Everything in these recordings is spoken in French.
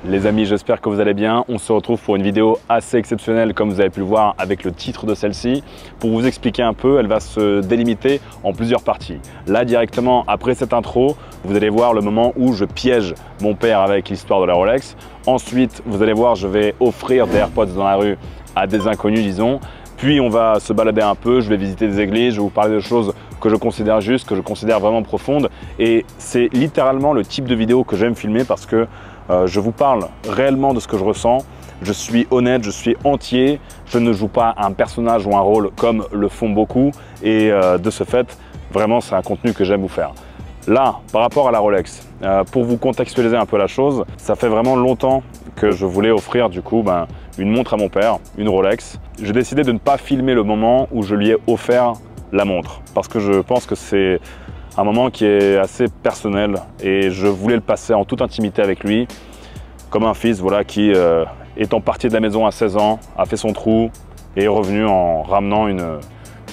Les amis, j'espère que vous allez bien. On se retrouve pour une vidéo assez exceptionnelle, comme vous avez pu le voir avec le titre de celle-ci. Pour vous expliquer un peu, elle va se délimiter en plusieurs parties. Là, directement après cette intro, vous allez voir le moment où je piège mon père avec l'histoire de la Rolex. Ensuite, vous allez voir, je vais offrir des AirPods dans la rue à des inconnus, disons. Puis on va se balader un peu, je vais visiter des églises, je vais vous parler de choses que je considère justes, que je considère vraiment profondes. Et c'est littéralement le type de vidéo que j'aime filmer parce que je vous parle réellement de ce que je ressens. Je suis honnête, je suis entier. Je ne joue pas un personnage ou un rôle comme le font beaucoup. Et de ce fait, vraiment, c'est un contenu que j'aime vous faire. Là, par rapport à la Rolex, pour vous contextualiser un peu la chose, ça fait vraiment longtemps que je voulais offrir du coup une montre à mon père, une Rolex. J'ai décidé de ne pas filmer le moment où je lui ai offert la montre parce que je pense que c'est un moment qui est assez personnel et je voulais le passer en toute intimité avec lui, comme un fils voilà, qui, étant parti de la maison à 16 ans, a fait son trou et est revenu en ramenant une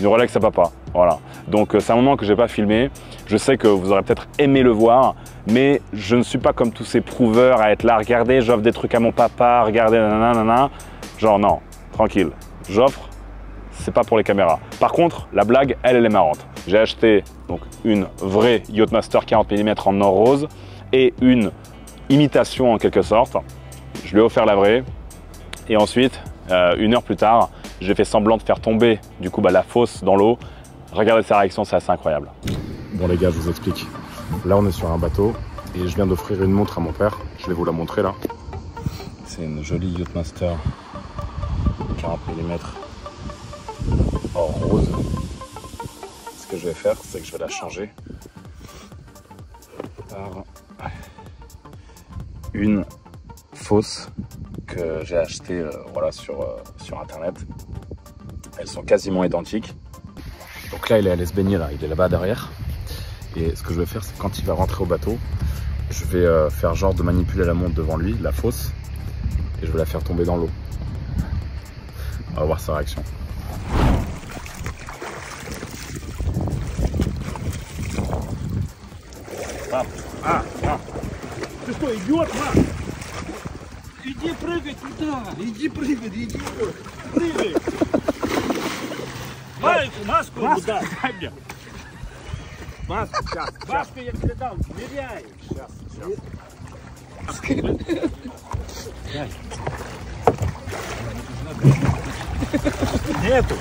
Rolex à papa. Voilà. Donc c'est un moment que je n'ai pas filmé. Je sais que vous aurez peut-être aimé le voir, mais je ne suis pas comme tous ces prouveurs à être là, regardez, j'offre des trucs à mon papa, regardez, nanana. Genre non, tranquille, j'offre, c'est pas pour les caméras. Par contre, la blague, elle est marrante. J'ai acheté donc une vraie Yachtmaster 40 mm en or rose et une imitation en quelque sorte. Je lui ai offert la vraie et ensuite, une heure plus tard, j'ai fait semblant de faire tomber du coup la fausse dans l'eau. Regardez sa réaction, c'est assez incroyable. Bon les gars, je vous explique. Là, on est sur un bateau et je viens d'offrir une montre à mon père. Je vais vous la montrer là. C'est une jolie Yachtmaster 40 mm or rose. Ce que je vais faire, c'est que je vais la changer par une fausse que j'ai achetée voilà, sur internet. Elles sont quasiment identiques. Donc là, il est allé se baigner, là. Il est là-bas derrière. Et ce que je vais faire, c'est quand il va rentrer au bateau, je vais faire genre de manipuler la montre devant lui, la fausse, et je vais la faire tomber dans l'eau. On va voir sa réaction. Ты что, идиот, Маш? Иди прыгай туда, иди прыгай, идиот, прыгай. Маску дай мне. Маску сейчас. Маску я тебе дал, ныряй. Сейчас. Нету.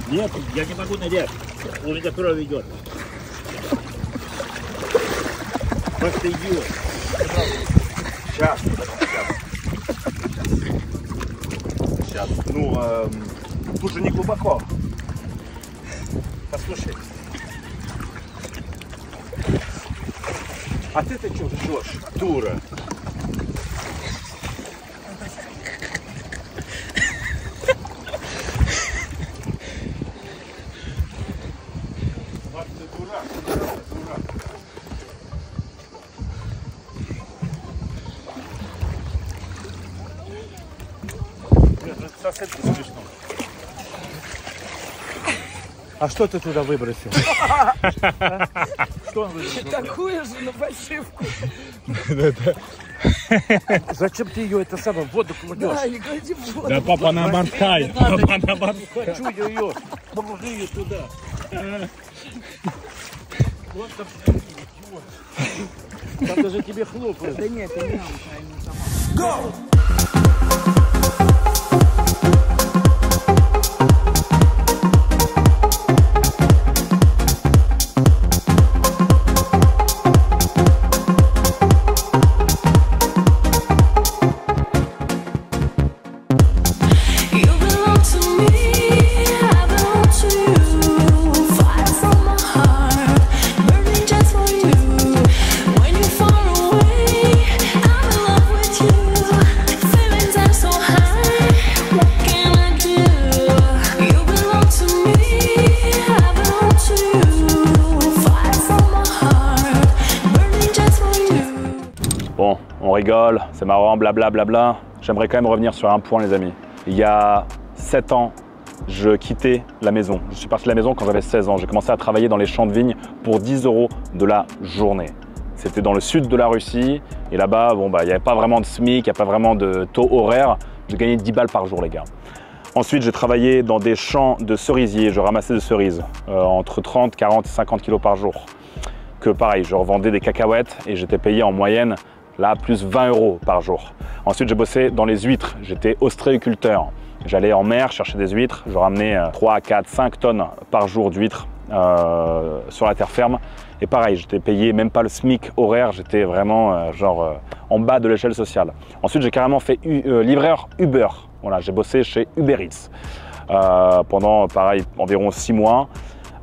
Нету, я не могу нырять. У меня кровь идет. Как ты идиот. Сейчас. Ну, тут же не глубоко. Послушай. А ты-то что ждешь, дура? Вот ты дурак, дурак. Совсем не смешно. А что ты туда выбросил? Что он выбросил? Такую же на фальшивку. Зачем ты ее это самое в воду кладешь? Да, не клади в воду. Да папа на морская. Папа на морская. Хочу ее. Положи ее туда. Вот там. Там даже тебе хлопают. Да нет, ты не сама. Go! Bon, on rigole, c'est marrant, blablabla. J'aimerais quand même revenir sur un point, les amis. Il y a 7 ans, je quittais la maison. Je suis parti de la maison quand j'avais 16 ans. J'ai commencé à travailler dans les champs de vignes pour 10 € de la journée. C'était dans le sud de la Russie. Et là-bas, bon, bah, il n'y avait pas vraiment de SMIC, il n'y a pas vraiment de taux horaire. J'ai gagné 10 balles par jour, les gars. Ensuite, j'ai travaillé dans des champs de cerisiers. Je ramassais des cerises entre 30, 40 et 50 kilos par jour. Que pareil, je revendais des cacahuètes et j'étais payé en moyenne, là, plus 20 € par jour. Ensuite, j'ai bossé dans les huîtres. J'étais ostréiculteur. J'allais en mer chercher des huîtres. Je ramenais 3, 4, 5 tonnes par jour d'huîtres sur la terre ferme. Et pareil, j'étais payé même pas le SMIC horaire. J'étais vraiment en bas de l'échelle sociale. Ensuite, j'ai carrément fait livreur Uber. Voilà, j'ai bossé chez Uber Eats pendant, pareil, environ 6 mois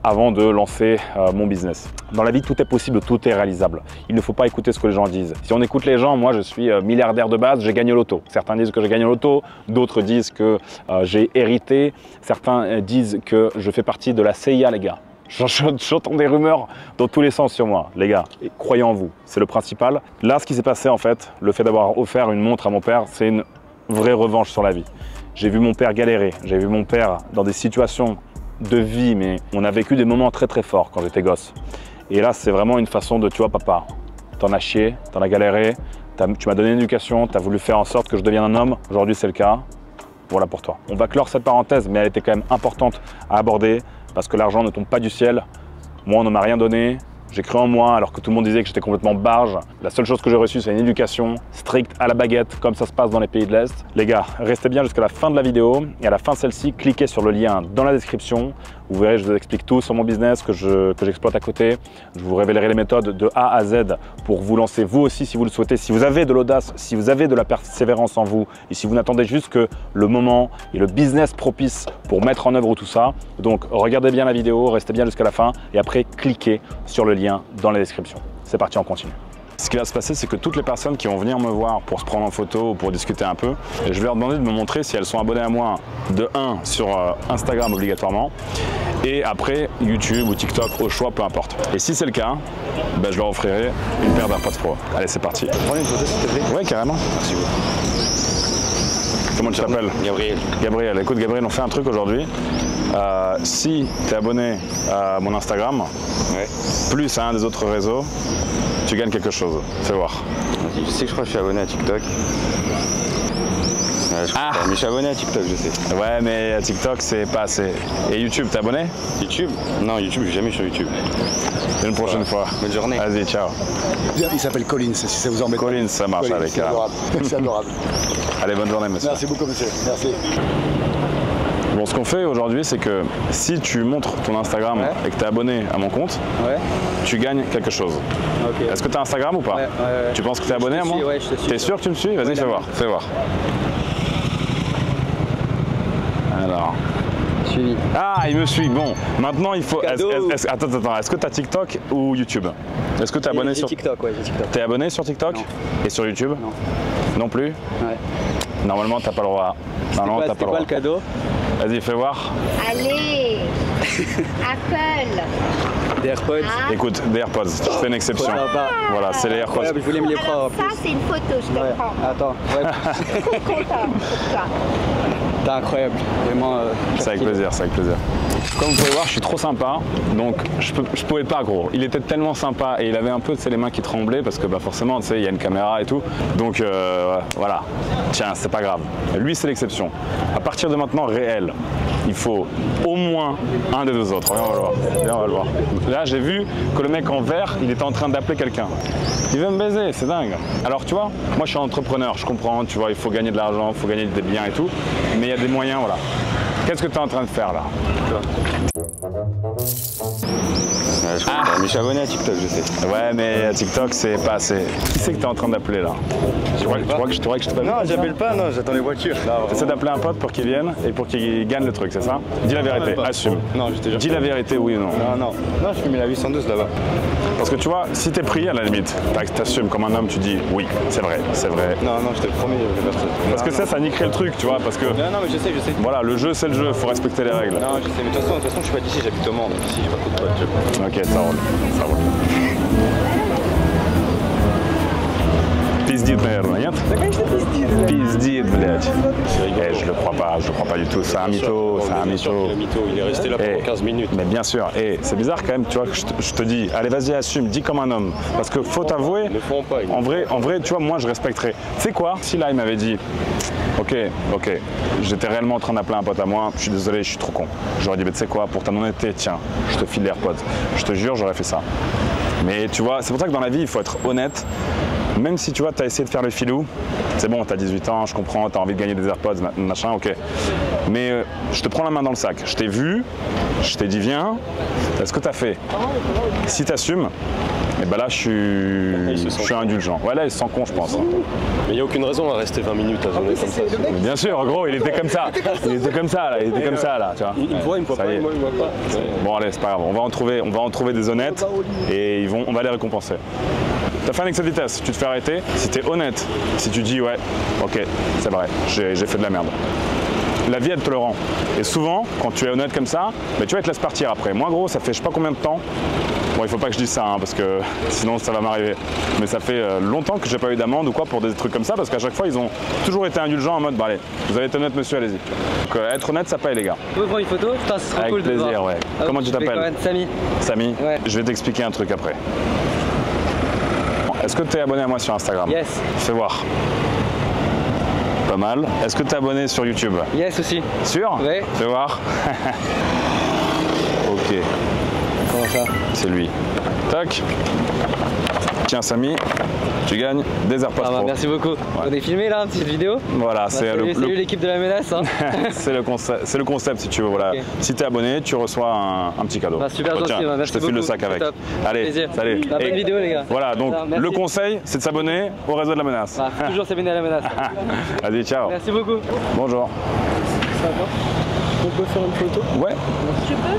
avant de lancer mon business. Dans la vie, tout est possible, tout est réalisable. Il ne faut pas écouter ce que les gens disent. Si on écoute les gens, moi je suis milliardaire de base, j'ai gagné au loto. Certains disent que j'ai gagné au loto, d'autres disent que j'ai hérité, certains disent que je fais partie de la CIA, les gars. J'entends des rumeurs dans tous les sens sur moi, les gars. Et croyez en vous, c'est le principal. Là, ce qui s'est passé en fait, le fait d'avoir offert une montre à mon père, c'est une vraie revanche sur la vie. J'ai vu mon père galérer, j'ai vu mon père dans des situations de vie, mais on a vécu des moments très très forts quand j'étais gosse. Et là, c'est vraiment une façon de, tu vois, papa, t'en as chié, t'en as galéré, tu m'as donné une éducation, t'as voulu faire en sorte que je devienne un homme. Aujourd'hui, c'est le cas. Voilà pour toi. On va clore cette parenthèse, mais elle était quand même importante à aborder parce que l'argent ne tombe pas du ciel. Moi, on ne m'a rien donné. J'ai cru en moi alors que tout le monde disait que j'étais complètement barge. La seule chose que j'ai reçue, c'est une éducation stricte à la baguette, comme ça se passe dans les pays de l'Est. Les gars, restez bien jusqu'à la fin de la vidéo. Et à la fin de celle-ci, cliquez sur le lien dans la description. Vous verrez, je vous explique tout sur mon business que j'exploite à côté. Je vous révélerai les méthodes de A à Z pour vous lancer vous aussi si vous le souhaitez. Si vous avez de l'audace, si vous avez de la persévérance en vous et si vous n'attendez juste que le moment et le business propice pour mettre en œuvre tout ça. Donc regardez bien la vidéo, restez bien jusqu'à la fin et après cliquez sur le lien dans la description. C'est parti, on continue. Ce qui va se passer, c'est que toutes les personnes qui vont venir me voir pour se prendre en photo ou pour discuter un peu, je vais leur demander de me montrer si elles sont abonnées à moi de 1 sur Instagram obligatoirement et après YouTube ou TikTok au choix, peu importe. Et si c'est le cas, ben, je leur offrirai une paire d'AirPods Pro. Allez, c'est parti. Prends une photo s'il te plaît. Ouais, carrément. Merci beaucoup. Comment tu t'appelles? Gabriel. Gabriel. Écoute Gabriel, on fait un truc aujourd'hui. Si tu es abonné à mon Instagram, Ouais. plus à un des autres réseaux, tu gagnes quelque chose. Fais voir. Vas-y, je sais que je crois que je suis abonné à TikTok. Ouais, mais je suis abonné à TikTok, je sais. Ouais, mais TikTok, c'est pas assez. Et YouTube, t'es abonné? YouTube? Non, YouTube, je suis jamais sur YouTube. Une prochaine fois. Bonne journée. Vas-y, ciao. Il s'appelle Collins, si ça vous embête. Collins, ça marche Collins, avec. c'est adorable. C'est adorable. Allez, bonne journée, monsieur. Merci beaucoup, monsieur. Merci. Bon, ce qu'on fait aujourd'hui, c'est que si tu montres ton Instagram et que tu es abonné à mon compte, tu gagnes quelque chose. Ok. Est-ce que tu as Instagram ou pas? Ouais. Tu penses que tu es abonné à moi? Ouais, je te suis. T'es sûr que tu me suis? Vas-y, fais voir. Fais voir. Alors. Suivi. Ah, il me suit. Bon, maintenant il faut. Cadeau. Attends. Est-ce que tu as TikTok ou YouTube? Est-ce que tu es abonné J'ai sur TikTok, ouais, j'ai TikTok. T'es abonné sur TikTok? Non. Et sur YouTube? Non. Non plus? Ouais. Normalement, t'as pas le droit. Normalement, t'as pas C'était le quoi droit. le cadeau? Vas-y, fais voir. Allez, Apple. Des AirPods. Ah. Écoute, des AirPods, je fais une exception. Sympa. Voilà, c'est les AirPods. Incroyable, je voulais me les prendre en Alors ça, plus. c'est une photo, je te Ouais. prends. Attends, ouais, Trop content pour toi. t'es incroyable. Vraiment. C'est avec plaisir, c'est avec plaisir. Comme vous pouvez voir, je suis trop sympa, donc je pouvais pas gros. Il était tellement sympa et il avait un peu les mains qui tremblaient parce que bah, forcément, tu sais, il y a une caméra et tout. Donc voilà, tiens, c'est pas grave. Lui, c'est l'exception. À partir de maintenant, réel, il faut au moins un des deux autres. Viens, on va le voir. Viens, on va le voir. Là, j'ai vu que le mec en vert, il était en train d'appeler quelqu'un. Il veut me baiser, c'est dingue. Alors tu vois, moi je suis entrepreneur, je comprends, tu vois, il faut gagner de l'argent, il faut gagner des biens et tout, mais il y a des moyens, voilà. Qu'est-ce que tu es en train de faire là? Ouais, je crois, mais je suis abonné à TikTok, je sais. Ouais, mais TikTok, c'est pas assez. Qui c'est que tu es en train d'appeler là? Tu crois que je t'ai pas vu? Non, j'appelle pas, non, j'attends les voitures. T'essaies d'appeler un pote pour qu'il vienne et pour qu'il gagne le truc, c'est ça? Dis la vérité, assume. Non, je te jure. Dis la vérité, oui ou non. Non, je suis mis la 812 là-bas. Parce que tu vois, si t'es pris, à la limite, t'assumes comme un homme, tu dis oui, c'est vrai, c'est vrai. Non, je te promets, je vais faire ça. Parce que ça niquerait le truc, tu vois, parce que Non, mais je sais. voilà, le jeu c'est le jeu, faut respecter les règles. Non, je sais, mais de toute façon, je suis pas d'ici, j'habite au Mans, donc ici, j'ai pas trop de potes. Ok, ça roule, ça roule. Pizdi пиздит, наверное, нет? Да, конечно, пиздит. Пиздит, блядь. C'est rigolo. Je le crois pas du tout. C'est un mytho, c'est un Bien sûr mytho. qu'il est mytho. Il est resté là pendant 15 minutes. Mais bien sûr, et c'est bizarre quand même, tu vois, que je te dis, allez vas-y assume, dis comme un homme. Parce que faut t'avouer, Ne font pas. en vrai, tu vois, moi je respecterais. Tu sais quoi, si là il m'avait dit, ok, j'étais réellement en train d'appeler un pote à moi, je suis désolé, je suis trop con. J'aurais dit, mais tu sais quoi, pour ta honnêteté, tiens, je te file les AirPods. Je te jure, j'aurais fait ça. Mais tu vois, c'est pour ça que dans la vie, il faut être honnête. Même si tu vois, tu as essayé de faire le filou, c'est bon, tu as 18 ans, je comprends, tu as envie de gagner des AirPods, machin, ok. Mais je te prends la main dans le sac. Je t'ai vu, je t'ai dit viens, est-ce que tu as fait? Si tu assumes, et ben là je suis indulgent. Ouais, là il se sent con, je pense. Mais il n'y a aucune raison à rester 20 minutes à zoner comme ça. Mais bien sûr, gros, il était comme ça. Il était comme ça là, il était comme ça là, tu vois. Il me voit, il me voit Ça pas, y est. moi il me voit pas. Bon allez, c'est pas grave, on va en trouver des honnêtes et on va les récompenser. T'as fait un excès de vitesse, tu te fais arrêter. Si t'es honnête, si tu dis ouais, ok, c'est vrai, j'ai fait de la merde. La vie, elle te le rend. Et souvent, quand tu es honnête comme ça, bah, tu vas te laisser partir après. Moi, gros, ça fait je sais pas combien de temps. Bon, il faut pas que je dise ça, hein, parce que sinon ça va m'arriver. Mais ça fait longtemps que j'ai pas eu d'amende ou quoi pour des trucs comme ça, parce qu'à chaque fois, ils ont toujours été indulgents en mode, bah allez, vous avez été honnête, monsieur, allez-y. Donc être honnête, ça paye, les gars. On peut prendre une photo? Putain, ce serait Avec cool de plaisir, voir. ouais. Ah, Comment tu t'appelles? Samy. Samy, Ouais. je vais t'expliquer un truc après. Est-ce que tu es abonné à moi sur Instagram? Yes. Fais voir. Pas mal. Est-ce que tu es abonné sur YouTube? Yes aussi. Sûr? Ouais. Fais voir. Ok, Comment ça? c'est lui. Tac. Tiens Samy, tu gagnes des AirPods Ah bah, Pro. merci beaucoup. On est filmé là, une petite vidéo? Voilà, Bah, c'est salut l'équipe de la menace. Hein. c'est le concept si tu veux. Voilà. Ok. Si tu es abonné, tu reçois un petit cadeau. Bah, super gentil, tiens, merci je te file le beaucoup. sac avec. Top. Allez, Plaisir. salut. Bah, bonne Et vidéo les gars. Voilà, donc Alors, merci. le conseil, c'est de s'abonner au réseau de la menace. Bah, faut toujours s'abonner à la menace. Vas-y, ciao. Merci beaucoup. Bonjour. Ça va? On peut faire une photo? Ouais, Je peux?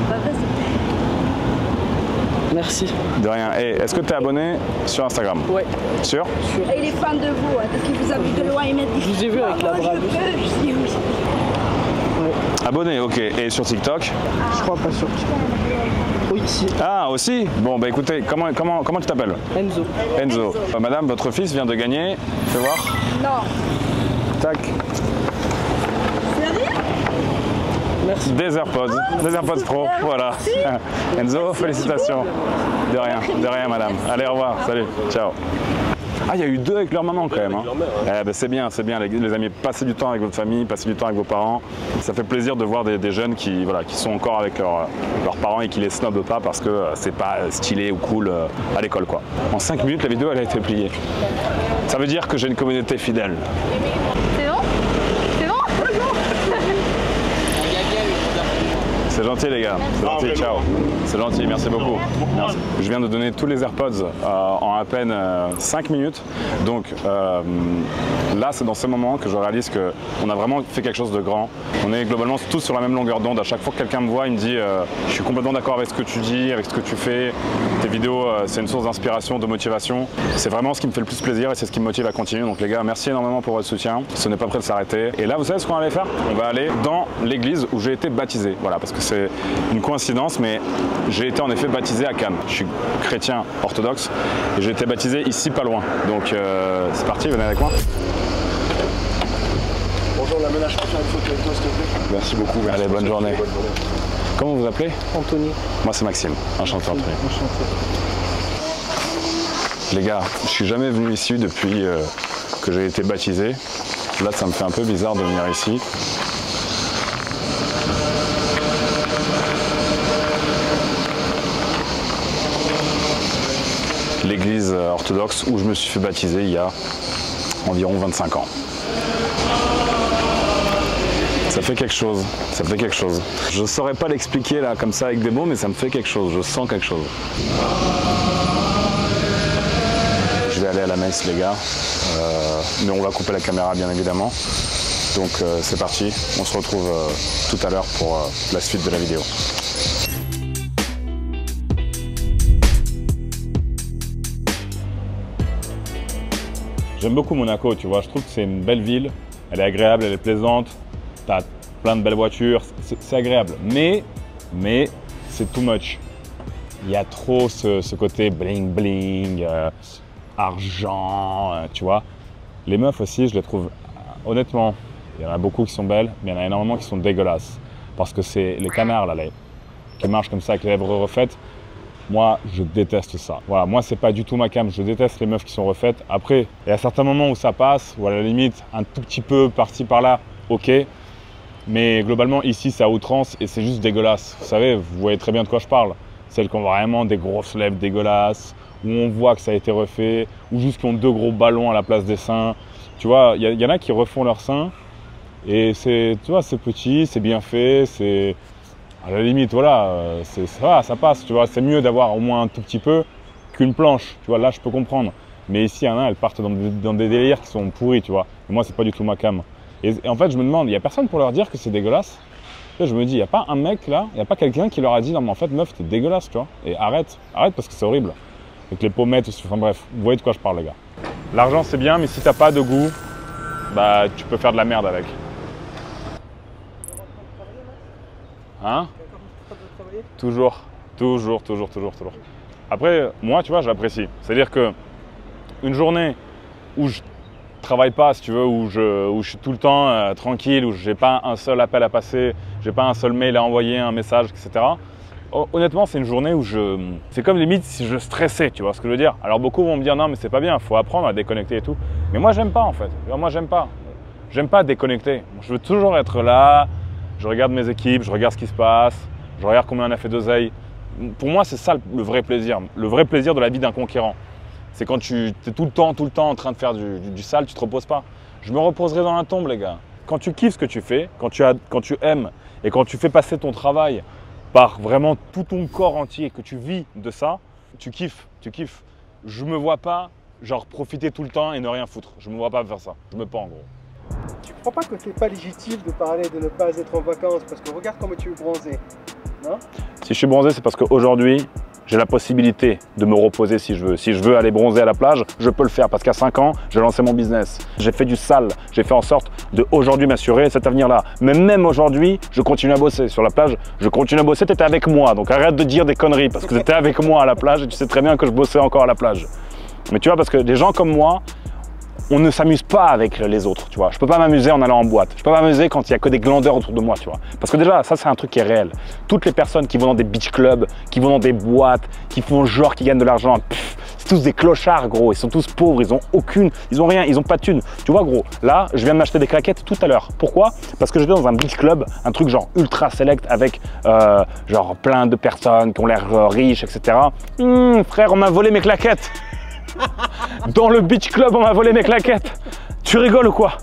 Bah, vas-y. Merci. de rien. Et est-ce que tu es abonné sur Instagram? Ouais. Sûr? Et il est fan de vous, hein, parce qu'il vous a vu de loin, il m'a dit. Je vous ai vu avec la Maman, brave. je peux. Je dis oui. Abonné, ok. Et sur TikTok? Je crois pas sur Oui, si. Ah, aussi? Bon, bah écoutez, comment tu t'appelles? Enzo. Enzo. Madame, votre fils vient de gagner. Fais voir. Non. Tac. Sérieux? Merci. Des AirPods Pro, voilà. Enzo, félicitations. De rien madame. Allez, au revoir, salut, ciao. Ah, il y a eu deux avec leur maman quand même. Hein. Eh ben, c'est bien les amis. Passez du temps avec votre famille, passez du temps avec vos parents. Ça fait plaisir de voir des jeunes qui sont encore avec leurs parents et qui les snobent pas parce que c'est pas stylé ou cool à l'école, quoi. En 5 minutes, la vidéo elle a été pliée. Ça veut dire que j'ai une communauté fidèle. C'est bon? C'est bon? C'est gentil les gars, c'est gentil, ciao. C'est gentil, merci beaucoup. Merci. Je viens de donner tous les AirPods en à peine 5 minutes. Donc là, c'est dans ce moment que je réalise qu'on a vraiment fait quelque chose de grand. On est globalement tous sur la même longueur d'onde. À chaque fois que quelqu'un me voit, il me dit je suis complètement d'accord avec ce que tu dis, avec ce que tu fais. Tes vidéos, c'est une source d'inspiration, de motivation. C'est vraiment ce qui me fait le plus plaisir et c'est ce qui me motive à continuer. Donc les gars, merci énormément pour votre soutien. Ce n'est pas prêt de s'arrêter. Et là, vous savez ce qu'on va aller faire? On va aller dans l'église où j'ai été baptisé. Voilà, parce que c'est une coïncidence, mais j'ai été en effet baptisé à Cannes. Je suis chrétien orthodoxe et j'ai été baptisé ici pas loin. Donc c'est parti, venez avec moi. Bonjour, la menace, je peux faire une photo avec toi, s'il te plaît? Merci beaucoup. Merci. Allez, bonne journée. Comment vous vous appelez? Anthony. Moi c'est Maxime, enchanté Anthony. Enchanté. Les gars, je suis jamais venu ici depuis que j'ai été baptisé. Là ça me fait un peu bizarre de venir ici. L'église orthodoxe où je me suis fait baptiser il y a environ 25 ans. Ça fait quelque chose, ça fait quelque chose. Je ne saurais pas l'expliquer là comme ça avec des mots, mais ça me fait quelque chose, je sens quelque chose. Je vais aller à la messe les gars, mais on va couper la caméra bien évidemment. Donc c'est parti, on se retrouve tout à l'heure pour la suite de la vidéo. J'aime beaucoup Monaco, tu vois, je trouve que c'est une belle ville, elle est agréable, elle est plaisante, t'as plein de belles voitures, c'est agréable, mais c'est too much. Il y a trop ce côté bling bling, argent, tu vois. Les meufs aussi, je les trouve, honnêtement, il y en a beaucoup qui sont belles, mais il y en a énormément qui sont dégueulasses. Parce que c'est les canards, là, qui marchent comme ça avec les lèvres refaites. Moi, je déteste ça. Voilà, moi, c'est pas du tout ma cam. Je déteste les meufs qui sont refaites. Après, il y a certains moments où ça passe, ou à la limite, un tout petit peu par-ci, par-là, ok. Mais globalement, ici, c'est à outrance et c'est juste dégueulasse. Vous savez, vous voyez très bien de quoi je parle. Celles qui ont vraiment des grosses lèvres dégueulasses, où on voit que ça a été refait, ou juste qui ont 2 gros ballons à la place des seins. Tu vois, il y en a qui refont leurs seins et c'est, tu vois, c'est petit, c'est bien fait, c'est... À la limite, voilà, ça passe, tu vois. C'est mieux d'avoir au moins un tout petit peu qu'une planche, tu vois. Là, je peux comprendre. Mais ici, il y en a, elles partent dans des délires qui sont pourris, tu vois. Et moi, c'est pas du tout ma cam. Et en fait, je me demande, il n'y a personne pour leur dire que c'est dégueulasse. Et je me dis, il n'y a pas un mec là, il n'y a pas quelqu'un qui leur a dit, non, mais en fait, meuf, t'es dégueulasse, tu vois. Et arrête parce que c'est horrible. Avec les pommettes, enfin bref, vous voyez de quoi je parle, les gars. L'argent, c'est bien, mais si t'as pas de goût, bah, tu peux faire de la merde avec. Hein? Toujours. Après, moi, tu vois, j'apprécie. C'est-à-dire que une journée où je travaille pas, si tu veux, où je suis tout le temps tranquille, où j'ai pas un seul appel à passer, j'ai pas un seul mail à envoyer, un message, etc. Honnêtement, c'est une journée où c'est comme limite si je stressais, tu vois ce que je veux dire. Alors beaucoup vont me dire non, mais c'est pas bien, faut apprendre à déconnecter et tout. Mais moi, j'aime pas en fait. Moi, j'aime pas déconnecter. Je veux toujours être là. Je regarde mes équipes, je regarde ce qui se passe, je regarde combien on a fait d'oseille. Pour moi, c'est ça le vrai plaisir. Le vrai plaisir de la vie d'un conquérant. C'est quand tu es tout le temps en train de faire du sale, tu te reposes pas. Je me reposerai dans la tombe, les gars. Quand tu kiffes ce que tu fais, quand tu aimes et quand tu fais passer ton travail par vraiment tout ton corps entier, que tu vis de ça, tu kiffes. Je me vois pas genre profiter tout le temps et ne rien foutre. Je me vois pas faire ça. Je me pends en gros. Tu crois pas que c'est pas légitime de parler de ne pas être en vacances parce que regarde comment tu es bronzé, non? Si je suis bronzé, c'est parce qu'aujourd'hui, j'ai la possibilité de me reposer si je veux. Si je veux aller bronzer à la plage, je peux le faire parce qu'à 5 ans, j'ai lancé mon business. J'ai fait du sale, j'ai fait en sorte de aujourd'hui m'assurer cet avenir-là. Mais même aujourd'hui, je continue à bosser. Sur la plage, je continue à bosser, tu étais avec moi. Donc arrête de dire des conneries parce que tu étais avec moi à la plage et tu sais très bien que je bossais encore à la plage. Mais tu vois, parce que des gens comme moi, on ne s'amuse pas avec les autres, tu vois. Je peux pas m'amuser en allant en boîte. Je peux pas m'amuser quand il y a que des glandeurs autour de moi, tu vois. Parce que déjà, ça c'est un truc qui est réel. Toutes les personnes qui vont dans des beach clubs, qui vont dans des boîtes, qui font genre qui gagnent de l'argent, c'est tous des clochards, gros. Ils sont tous pauvres, ils ont rien, ils ont pas de thunes. Tu vois, gros, là, je viens de m'acheter des claquettes tout à l'heure. Pourquoi? Parce que j'étais dans un beach club, un truc genre ultra select avec genre plein de personnes qui ont l'air riches, etc. Frère, on m'a volé mes claquettes. Dans le beach club, on m'a volé mes claquettes. Tu rigoles ou quoi?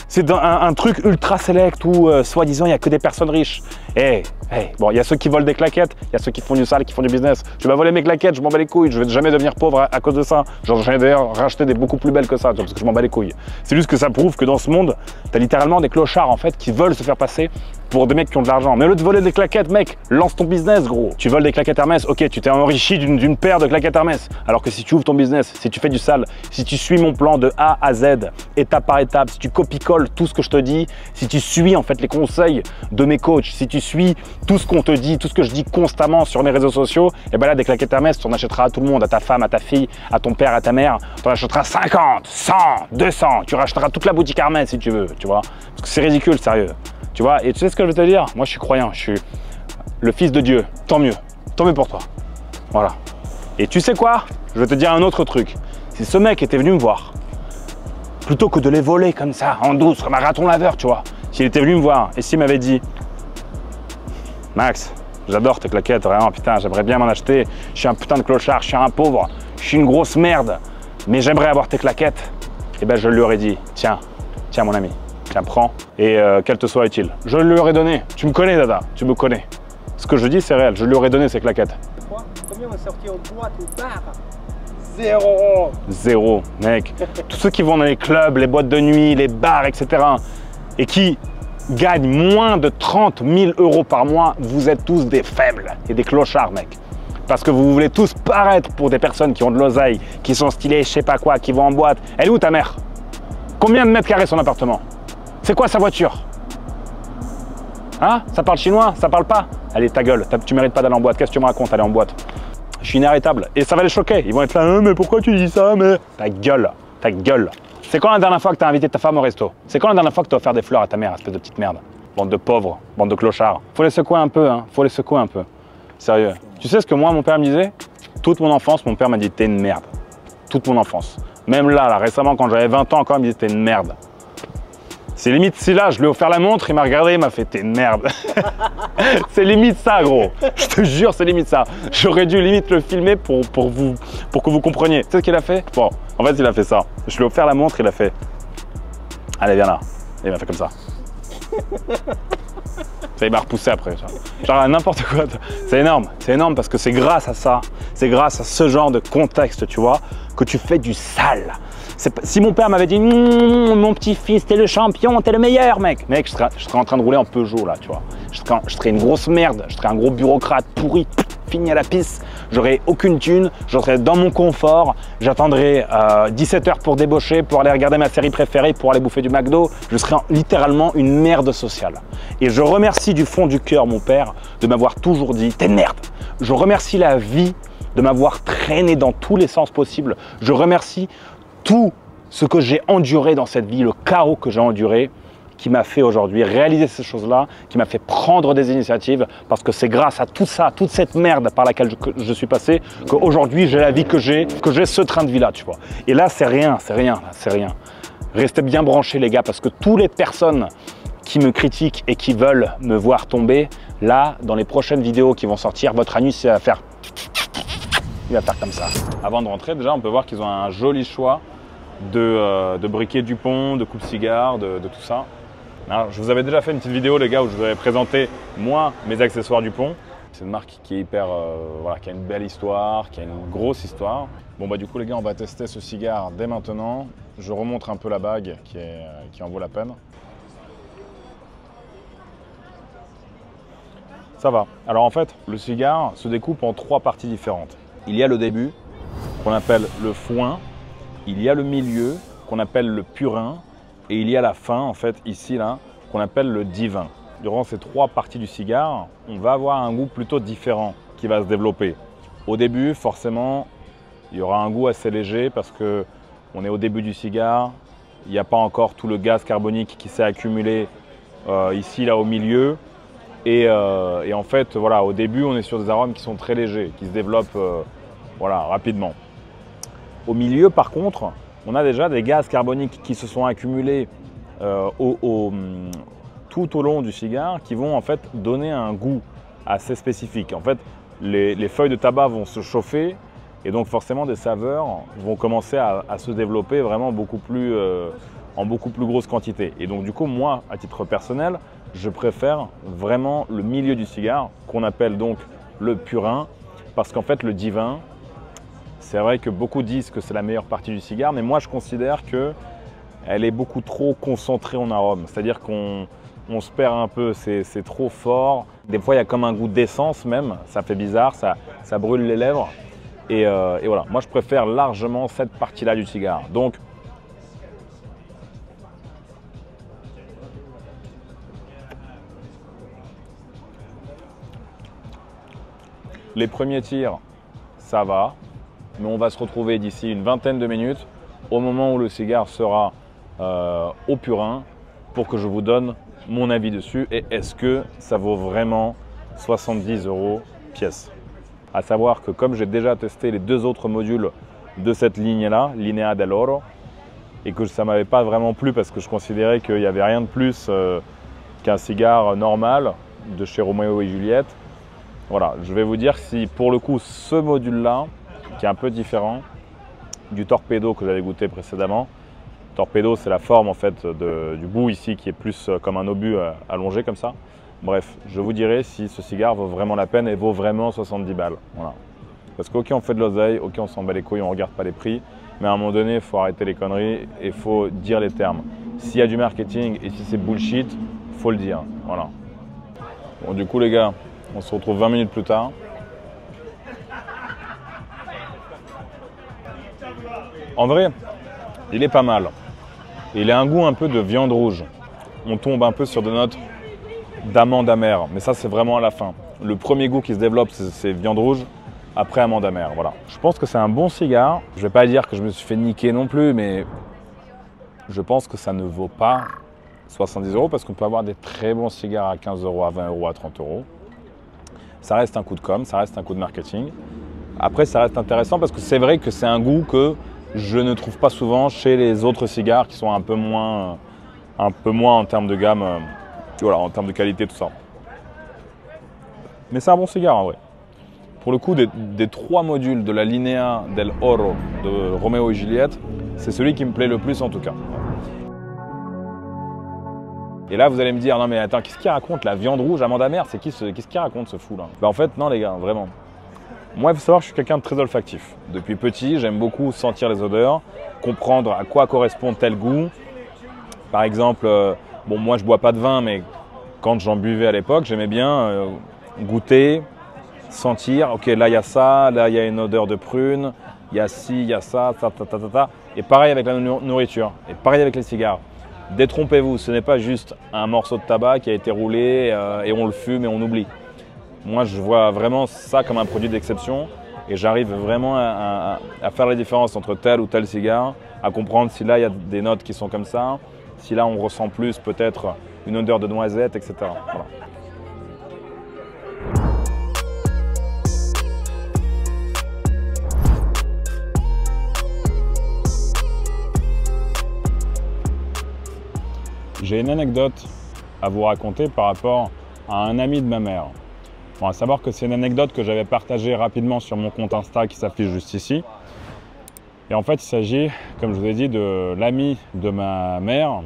C'est dans un truc ultra select où, soi-disant, il n'y a que des personnes riches. Bon, il y a ceux qui volent des claquettes, il y a ceux qui font du sale, qui font du business. Tu m'as volé mes claquettes, je m'en bats les couilles, je vais jamais devenir pauvre à cause de ça. J'en ai d'ailleurs racheté des beaucoup plus belles que ça, parce que je m'en bats les couilles. C'est juste que ça prouve que dans ce monde, t'as littéralement des clochards, en fait, qui veulent se faire passer pour des mecs qui ont de l'argent. Mais au lieu de voler des claquettes, mec, lance ton business, gros. Tu voles des claquettes Hermès, ok, tu t'es enrichi d'une paire de claquettes Hermès. Alors que si tu ouvres ton business, si tu fais du sale, si tu suis mon plan de A à Z, étape par étape, si tu copie-colles tout ce que je te dis, si tu suis en fait les conseils de mes coachs, si tu suis tout ce qu'on te dit, tout ce que je dis constamment sur mes réseaux sociaux, et ben là, des claquettes Hermès, tu en achèteras à tout le monde, à ta femme, à ta fille, à ton père, à ta mère. Tu en achèteras 50, 100, 200. Tu rachèteras toute la boutique Hermès si tu veux, tu vois. Parce que c'est ridicule, sérieux. Tu vois, et tu sais ce que je veux te dire? Moi, je suis croyant, je suis le fils de Dieu. Tant mieux pour toi. Voilà. Et tu sais quoi? Je vais te dire un autre truc. Si ce mec était venu me voir, plutôt que de les voler comme ça, en douce, comme un raton laveur, tu vois, s'il était venu me voir et s'il m'avait dit « Max, j'adore tes claquettes, vraiment, putain, j'aimerais bien m'en acheter. Je suis un putain de clochard, je suis un pauvre, je suis une grosse merde, mais j'aimerais avoir tes claquettes. » Eh ben, je lui aurais dit « Tiens, mon ami. Tiens, prends et qu'elle te soit utile. » Je lui aurais donné. Tu me connais, Dada, tu me connais. Ce que je dis, c'est réel. Je lui aurais donné ces claquettes. Combien on est sorti en boîte ou bar? Zéro, mec. Tous ceux qui vont dans les clubs, les boîtes de nuit, les bars, etc. et qui gagnent moins de 30 000 € par mois, vous êtes tous des faibles et des clochards, mec. Parce que vous voulez tous paraître pour des personnes qui ont de l'oseille, qui sont stylées, je sais pas quoi, qui vont en boîte. Elle est où ta mère? Combien de mètres carrés son appartement? C'est quoi sa voiture? Hein? Ça parle chinois? Ça parle pas? Allez, ta gueule, tu mérites pas d'aller en boîte. Qu'est-ce que tu me racontes, aller en boîte? Je suis inarrêtable. Et ça va les choquer. Ils vont être là, mais pourquoi tu dis ça, mais... Ta gueule, ta gueule. C'est quand la dernière fois que tu as invité ta femme au resto? C'est quand la dernière fois que tu as offert des fleurs à ta mère, espèce de petite merde? Bande de pauvres, bande de clochards. Faut les secouer un peu, hein. Faut les secouer un peu. Sérieux. Tu sais ce que moi, mon père me disait? Toute mon enfance, mon père m'a dit, t'es une merde. Toute mon enfance. Même là, récemment, quand j'avais 20 ans encore, il me disait, t'es une merde. C'est limite si là, je lui ai offert la montre, il m'a regardé, il m'a fait, t'es une merde. C'est limite ça, gros. Je te jure, c'est limite ça. J'aurais dû limite le filmer pour que vous compreniez. Tu sais ce qu'il a fait? Bon, en fait, il a fait ça. Je lui ai offert la montre, il a fait, allez, viens là. Et il m'a fait comme ça. Il m'a repoussé après. Genre n'importe quoi. C'est énorme parce que c'est grâce à ça, c'est grâce à ce genre de contexte, tu vois, que tu fais du sale. Si mon père m'avait dit mon petit-fils, t'es le champion, t'es le meilleur, mec, je serais en train de rouler en Peugeot là, tu vois. Je serais une grosse merde, je serais un gros bureaucrate pourri, fini à la pisse, j'aurais aucune thune, je serais dans mon confort, j'attendrais 17 heures pour débaucher, pour aller regarder ma série préférée, pour aller bouffer du McDo, je serais littéralement une merde sociale. Et je remercie du fond du cœur mon père de m'avoir toujours dit t'es une merde. Je remercie la vie de m'avoir traîné dans tous les sens possibles. Je remercie tout ce que j'ai enduré dans cette vie, le chaos que j'ai enduré, qui m'a fait aujourd'hui réaliser ces choses-là, qui m'a fait prendre des initiatives, parce que c'est grâce à tout ça, toute cette merde par laquelle je suis passé, qu'aujourd'hui j'ai la vie que j'ai ce train de vie-là, tu vois. Et là, c'est rien. Restez bien branchés, les gars, parce que toutes les personnes qui me critiquent et qui veulent me voir tomber, là, dans les prochaines vidéos qui vont sortir, votre anus, il va faire comme ça. Avant de rentrer, déjà, on peut voir qu'ils ont un joli choix de briquet Dupont, de coupe-cigare, de tout ça. Alors, je vous avais déjà fait une petite vidéo, les gars, où je vous avais présenté, moi, mes accessoires Dupont. C'est une marque qui est hyper, voilà, qui a une belle histoire, qui a une grosse histoire. Bon, bah, du coup, les gars, on va tester ce cigare dès maintenant. Je remontre un peu la bague qui en vaut la peine. Ça va. Alors, en fait, le cigare se découpe en 3 parties différentes. Il y a le début, qu'on appelle le foin. Il y a le milieu, qu'on appelle le purin. Et il y a la fin, en fait, ici, là, qu'on appelle le divin. Durant ces 3 parties du cigare, on va avoir un goût plutôt différent qui va se développer. Au début, forcément, il y aura un goût assez léger parce qu'on est au début du cigare. Il n'y a pas encore tout le gaz carbonique qui s'est accumulé ici, là, au milieu. Et en fait, voilà, au début, on est sur des arômes qui sont très légers, qui se développent voilà, rapidement. Au milieu, par contre, on a déjà des gaz carboniques qui se sont accumulés tout au long du cigare, qui vont en fait donner un goût assez spécifique. En fait, les feuilles de tabac vont se chauffer et donc forcément des saveurs vont commencer à se développer vraiment en beaucoup plus grosse quantité. Et donc du coup, moi, à titre personnel, je préfère vraiment le milieu du cigare, qu'on appelle donc le purin, parce qu'en fait, le divin, c'est vrai que beaucoup disent que c'est la meilleure partie du cigare, mais moi, je considère qu'elle est beaucoup trop concentrée en arôme. C'est-à-dire qu'on se perd un peu, c'est trop fort. Des fois, il y a comme un goût d'essence même, ça fait bizarre, ça brûle les lèvres. Et voilà, moi, je préfère largement cette partie-là du cigare. Donc, les premiers tirs, ça va, mais on va se retrouver d'ici une vingtaine de minutes au moment où le cigare sera au purin pour que je vous donne mon avis dessus et est-ce que ça vaut vraiment 70 € pièce. À savoir que comme j'ai déjà testé les 2 autres modules de cette ligne-là, Linea del Oro, et que ça ne m'avait pas vraiment plu parce que je considérais qu'il n'y avait rien de plus qu'un cigare normal de chez Roméo et Juliette. Voilà, je vais vous dire si pour le coup ce module-là, qui est un peu différent du Torpedo que j'avais goûté précédemment. Torpedo, c'est la forme en fait du bout ici qui est plus comme un obus allongé comme ça. Bref, je vous dirai si ce cigare vaut vraiment la peine et vaut vraiment 70 balles. Voilà. Parce qu'ok, on fait de l'oseille, ok, on s'en bat les couilles, on ne regarde pas les prix, mais à un moment donné, il faut arrêter les conneries et il faut dire les termes. S'il y a du marketing et si c'est bullshit, il faut le dire. Voilà. Bon, du coup, les gars, on se retrouve 20 minutes plus tard. En vrai, il est pas mal. Il a un goût un peu de viande rouge. On tombe un peu sur des notes d'amande amère, mais ça c'est vraiment à la fin. Le premier goût qui se développe, c'est viande rouge. après Amande Amère. Voilà. Je pense que c'est un bon cigare. Je ne vais pas dire que je me suis fait niquer non plus, mais je pense que ça ne vaut pas 70 € parce qu'on peut avoir des très bons cigares à 15 €, à 20 €, à 30 €. Ça reste un coup de com', ça reste un coup de marketing. Après, ça reste intéressant parce que c'est vrai que c'est un goût que je ne trouve pas souvent chez les autres cigares qui sont un peu moins en termes de gamme, voilà, en termes de qualité, tout ça. Mais c'est un bon cigare en vrai. Pour le coup, des 3 modules de la Linea del Oro de Roméo et Juliette, c'est celui qui me plaît le plus en tout cas. Et là, vous allez me dire, non mais attends, qu'est-ce qu'il raconte la viande rouge, Amande Amère, qu'est-ce qu'il raconte ce fou là? En fait, non les gars, vraiment. Moi, il faut savoir que je suis quelqu'un de très olfactif. Depuis petit, j'aime beaucoup sentir les odeurs, comprendre à quoi correspond tel goût. Par exemple, bon, moi je bois pas de vin, mais quand j'en buvais à l'époque, j'aimais bien goûter, sentir, ok, là il y a ça, là il y a une odeur de prune, il y a ci, il y a ça, ta. Et pareil avec la nourriture, et pareil avec les cigares. Détrompez-vous, ce n'est pas juste un morceau de tabac qui a été roulé et on le fume et on oublie. Moi, je vois vraiment ça comme un produit d'exception et j'arrive vraiment à faire la différence entre tel ou tel cigare, à comprendre si là, il y a des notes qui sont comme ça, si là, on ressent plus peut-être une odeur de noisette, etc. Voilà. J'ai une anecdote à vous raconter par rapport à un ami de ma mère. Bon, à savoir que c'est une anecdote que j'avais partagée rapidement sur mon compte Insta qui s'affiche juste ici. Et en fait, il s'agit, comme je vous ai dit, de l'ami de ma mère.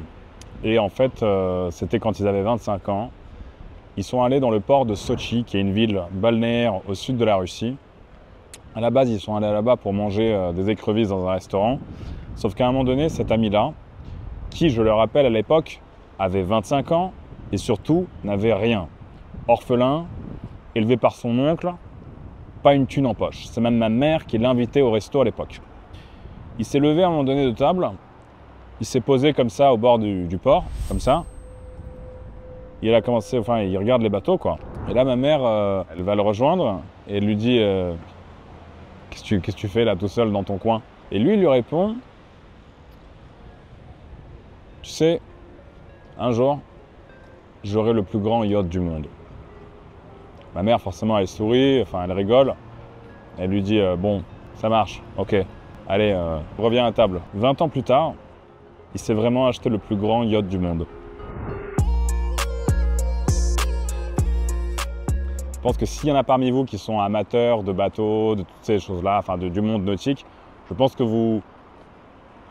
Et en fait, c'était quand ils avaient 25 ans. Ils sont allés dans le port de Sotchi, qui est une ville balnéaire au sud de la Russie. À la base, ils sont allés là-bas pour manger des écrevisses dans un restaurant. Sauf qu'à un moment donné, cet ami-là, qui, je le rappelle, à l'époque, avait 25 ans et surtout n'avait rien. Orphelin, élevé par son oncle, pas une thune en poche. C'est même ma mère qui l'invitait au resto à l'époque. Il s'est levé à un moment donné de table, il s'est posé comme ça au bord du port, comme ça. Il a commencé, enfin, il regarde les bateaux, quoi. Et là, ma mère, elle va le rejoindre et elle lui dit qu'est-ce que tu fais là tout seul dans ton coin? Et lui, il lui répond, tu sais, un jour, j'aurai le plus grand yacht du monde. Ma mère, forcément, elle sourit, enfin, elle rigole. Elle lui dit, bon, ça marche, ok, allez, reviens à table. 20 ans plus tard, il s'est vraiment acheté le plus grand yacht du monde. Je pense que s'il y en a parmi vous qui sont amateurs de bateaux, de toutes ces choses-là, enfin, du monde nautique, je pense que vous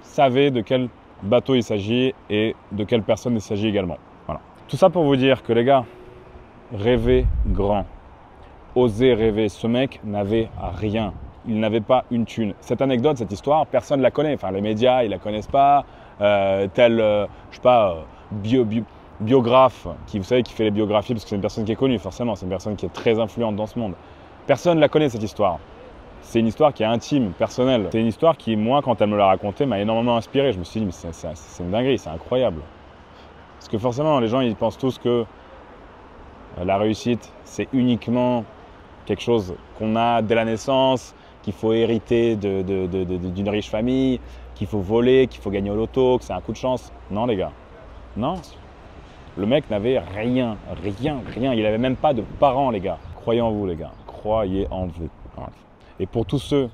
savez de quel bateau il s'agit et de quelle personne il s'agit également. Voilà. Tout ça pour vous dire que les gars, rêvez grand, osez rêver. Ce mec n'avait rien, il n'avait pas une thune. Cette anecdote, cette histoire, personne ne la connaît. Enfin, les médias, ils ne la connaissent pas. Je sais pas, biographe, vous savez, qui fait les biographies, parce que c'est une personne qui est connue, forcément, c'est une personne qui est très influente dans ce monde. Personne ne la connaît, cette histoire. C'est une histoire qui est intime, personnelle. C'est une histoire qui, moi, quand elle me l'a racontée, m'a énormément inspiré. Je me suis dit, mais c'est une dinguerie, c'est incroyable. Parce que forcément, les gens, ils pensent tous que la réussite, c'est uniquement quelque chose qu'on a dès la naissance, qu'il faut hériter d'une riche famille, qu'il faut voler, qu'il faut gagner au loto, que c'est un coup de chance. Non, les gars, non. Le mec n'avait rien. Il n'avait même pas de parents, les gars. Croyez en vous, les gars. Croyez en vous. Voilà. Et pour tous ceux